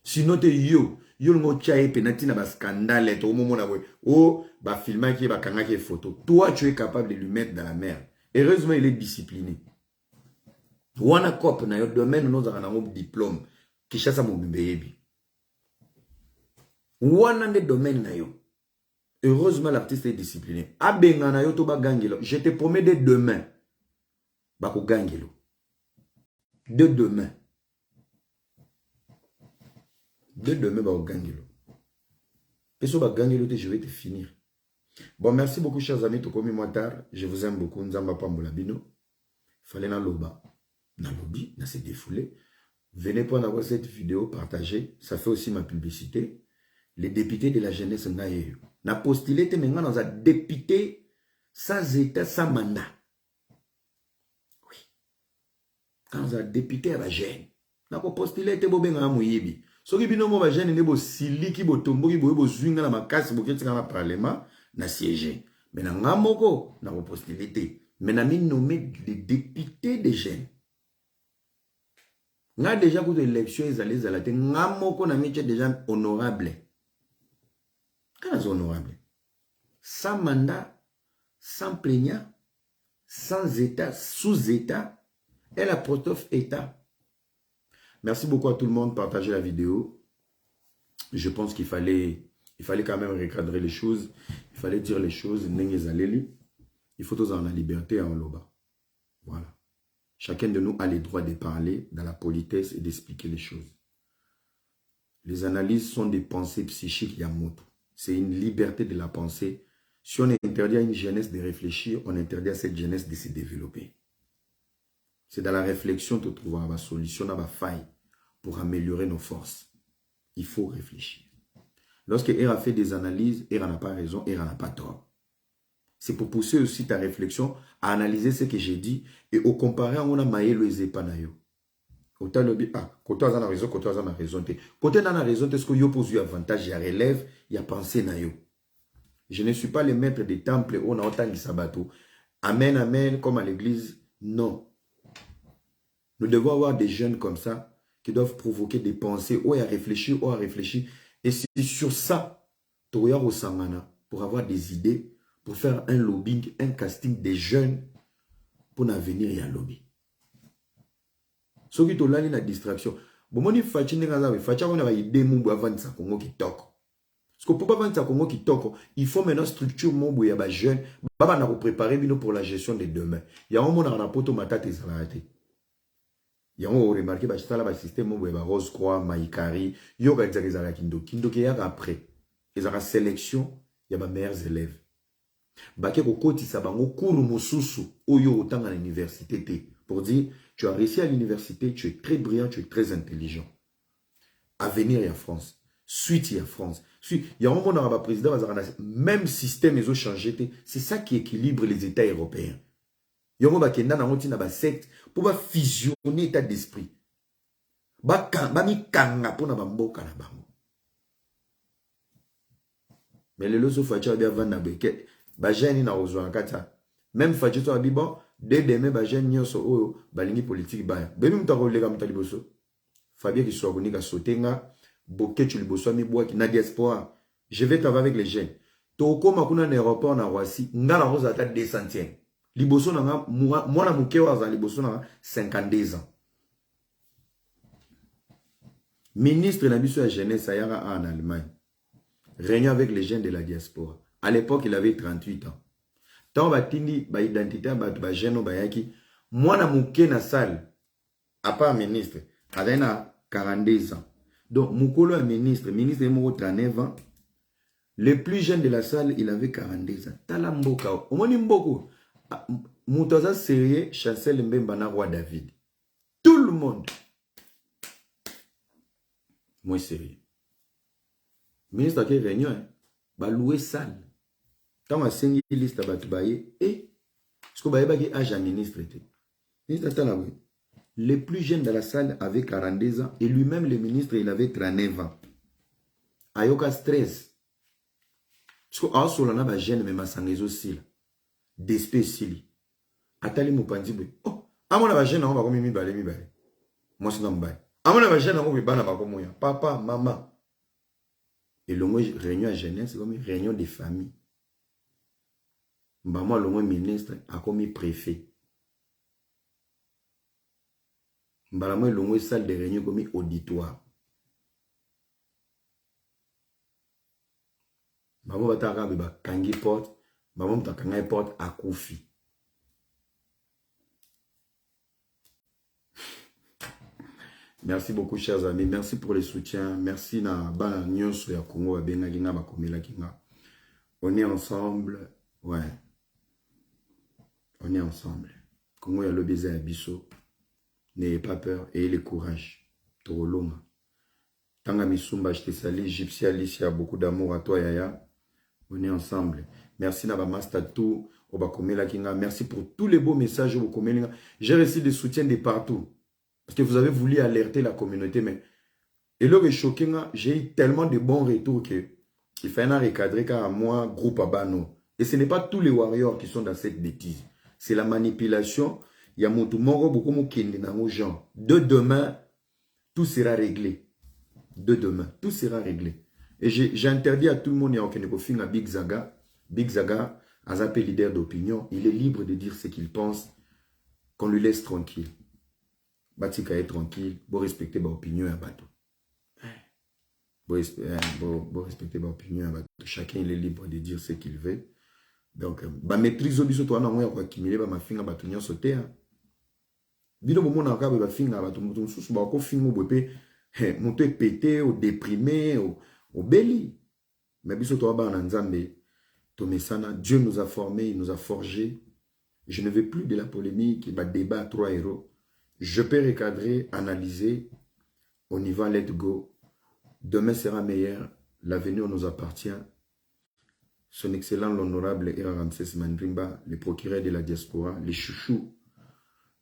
Sinon, yo ngo chaye penati na ba scandale to moment na oh ba filmer qui ba kanga qui photo. Toi tu es capable de lui mettre dans la mer. Heureusement il est discipliné. Wana cop na yo domaine nous avons un diplôme qui chasse mon bébé. Wana de domaine na yo. Heureusement l'artiste est discipliné. Abenga na yo to ba gangelo. Je te promets dès demain. Ba ko gangelo. De demain. De demain, bah, Gangelo. Et sur Gangelo, je vais te finir. Bon, merci beaucoup, chers amis. Tout comme moi tard. Je vous aime beaucoup. Nzamba Pambola Bino. Fallait na loba. Na lobby, na se défouler. Venez pour avoir cette vidéo, partagez. Ça fait aussi ma publicité. Les députés de la jeunesse, na postulé, te menga dans un député sans état, sans mandat. Oui. Quand un député à la jeune, na postulé, te bobenga mouyibi. Soki bino mo ba jeune ne bo siliki bo tomboki bo bo zwinga na makasi bo ketika na parlement na siège. Mais na ngamoko na postulité. Mais na mi nommé les députés des jeunes. Nga déjà pour l'élection ezali zalate ngamoko na mi déjà honorable. Quand honorable. Sans mandat, sans plaignant, sans état, sous état et la protophe état. Merci beaucoup à tout le monde. Partagez la vidéo. Je pense qu'il fallait quand même recadrer les choses. Il fallait dire les choses. Il faut tous en la liberté en loba. Voilà. Chacun de nous a le droit de parler dans la politesse et d'expliquer les choses. Les analyses sont des pensées psychiques Yamoto. C'est une liberté de la pensée. Si on interdit à une jeunesse de réfléchir, on interdit à cette jeunesse de se développer. C'est dans la réflexion que tu trouveras la solution, la faille pour améliorer nos forces. Il faut réfléchir. Lorsque Hera fait des analyses, Hera n'a pas raison, Hera n'a pas tort. C'est pour pousser aussi ta réflexion à analyser ce que j'ai dit et au comparer on a maillé le zépanayo. Autant le côté on a raison, côté on a raison. Côté on a raison, est-ce que yo pose avantage, il y a relève, il y a pensée na yo. Je ne suis pas le maître des temples, on a autant de sabato. Amen, amen, comme à l'église. Non. Nous devons avoir des jeunes comme ça qui doivent provoquer des pensées, ou à réfléchir, Et c'est sur ça, tu vas au Sangana pour avoir des idées, pour faire un lobbying, un casting des jeunes pour l'avenir et un lobby. Ce qui est là, la distraction. Bon, moi, je fais des idées avant de Congo qui toque. Parce que pour pas vendre Congo qui toko, il faut maintenant structure mon boya ba jeune, baba na préparer bino pour la gestion de demain. Il y a un monde na poto matata ezalate. Il y a un remarqué ba stala ba système mon boya ba Rose Croix, Maïkari, yo ga ezala kindo ki ya après. Ezala sélection, il y a ba meilleurs élèves. Bake ko kotisa bango kuru mususu oyo otanga à l'université pour dire tu as réussi à l'université, tu es très brillant, tu es très intelligent. Avenir en France. Suite en France. Il y a un moment dans le président, même système, ils ont changé. C'est ça qui équilibre les États européens. Il y a un moment qui est dans secte pour fusionner l'état d'esprit. Mais les lois sont faites bien vendre beke. Bajeni na ozwa kata. Même faites toi bon dès demain bajeni nyoso oyo balingi politique ba. Bemi mutako lega mutaliboso. Fabien qui soit venu à Sotenga, Boké tu liboso mi bois qui na diaspora. Je vais travailler avec les jeunes. Toko makuna na aéroport na Roissy, ngala roza ta 2 centièmes. Liboso na moi na mukewa za liboso na 52 ans. Ministre de la mission à jeunesse ayara en Allemagne. Réunion avec les jeunes de la diaspora. À l'époque, il avait 38 ans. Tant batindi ba identité ba jeune ba yaki, moi na muke na salle à part ministre, avec 42 ans. Donc, Moukolo est ministre est mort 39 ans. Le plus jeune de la salle, il avait 42 ans. Talamboka. Au moins, Mboko. Moutaza sérieux, Chancel Mbembana, roi David. Tout le monde. Moi, sérieux. Ministre qui réunion, bah louer salle. Tant ma sengi liste à Batoubaye, et ce qu'on va y âge à ministre. Ministre Talawi. Le plus jeune de la salle avait 42 ans et lui-même, le ministre, il avait 39 ans. Ayoka stress. Parce que Asolana va jeune, mais ma sangezo aussi. D'espèce. Atali Moupandibe. Oh, à mon ava jeune, on va comme mi balé. Moi, c'est non bail. À mon ava jeune, on va bana comme papa, maman. Et le moins réunion à jeunesse, c'est comme une réunion de famille. Bah, moi, le moins ministre a comme préfet. Mbalamwe longwe salle de réunion comme auditoire. Maman bataka beba kangi porte, maman mtakanga porte à Koufi. Merci beaucoup chers amis, merci pour le soutien, merci na ba nyonso ya Congo ba benga kinga ba komela kinga. On est ensemble, ouais. On est ensemble. Congo ya lobeza ya biso. N'ayez pas peur et le courage. Toroloma. Tanga Misumba, je te salue. Gypsy Alicia, beaucoup d'amour à toi, Yaya. On est ensemble. Merci Nabama Statou, Obakomela Kinga. Merci pour tous les beaux messages Obakomela. J'ai reçu des soutiens de partout. Parce que vous avez voulu alerter la communauté. Mais et là, j'ai eu tellement de bons retours que il fallait recadrer car moi, groupe Abano. Et ce n'est pas tous les warriors qui sont dans cette bêtise. C'est la manipulation. Il y a mon moro beaucoup de gens. De demain, tout sera réglé. De demain, tout sera réglé. Et j'ai interdit à tout le monde, il y a aucun à Big Zaga. Big Zaga, un peu leader d'opinion, il est libre de dire ce qu'il pense, qu'on lui laisse tranquille. Batika est tranquille, bon respecter l'opinion à bateau. Bon respecter l'opinion à bateau. Chacun il est libre de dire ce qu'il veut. Donc, maîtrise au biso toi na moi quoi kimile ba mafinga batunyo sauter. Bino mo na ka ba finga ba tumutu susu ba ko fingo bope monte pété ou déprimé au belli. Mais biso to ba na nzambe to mesana Dieu nous a formés, il nous a forgés. Je ne veux plus de la polémique, ba débat à 3 euros. Je peux recadrer, analyser. On y va, let go. Demain sera meilleur, l'avenir nous appartient. Son excellent l'honorable Ira Ramsès Mandrimba, le procureur de la diaspora, les chouchous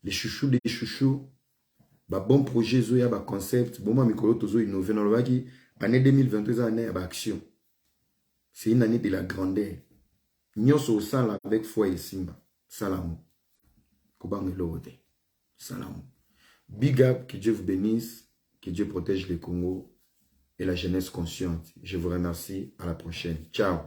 des chouchous, bah bon projet zoya bah concept, bon moi mikolo tozo innové dans le baki, année 2023 année bah action. C'est une année de la grandeur. Nyos au sang avec foi et simba. Salam. Kobang l'orote. Salam. Big up, que Dieu vous bénisse, que Dieu protège le Congo et la jeunesse consciente. Je vous remercie. À la prochaine. Ciao.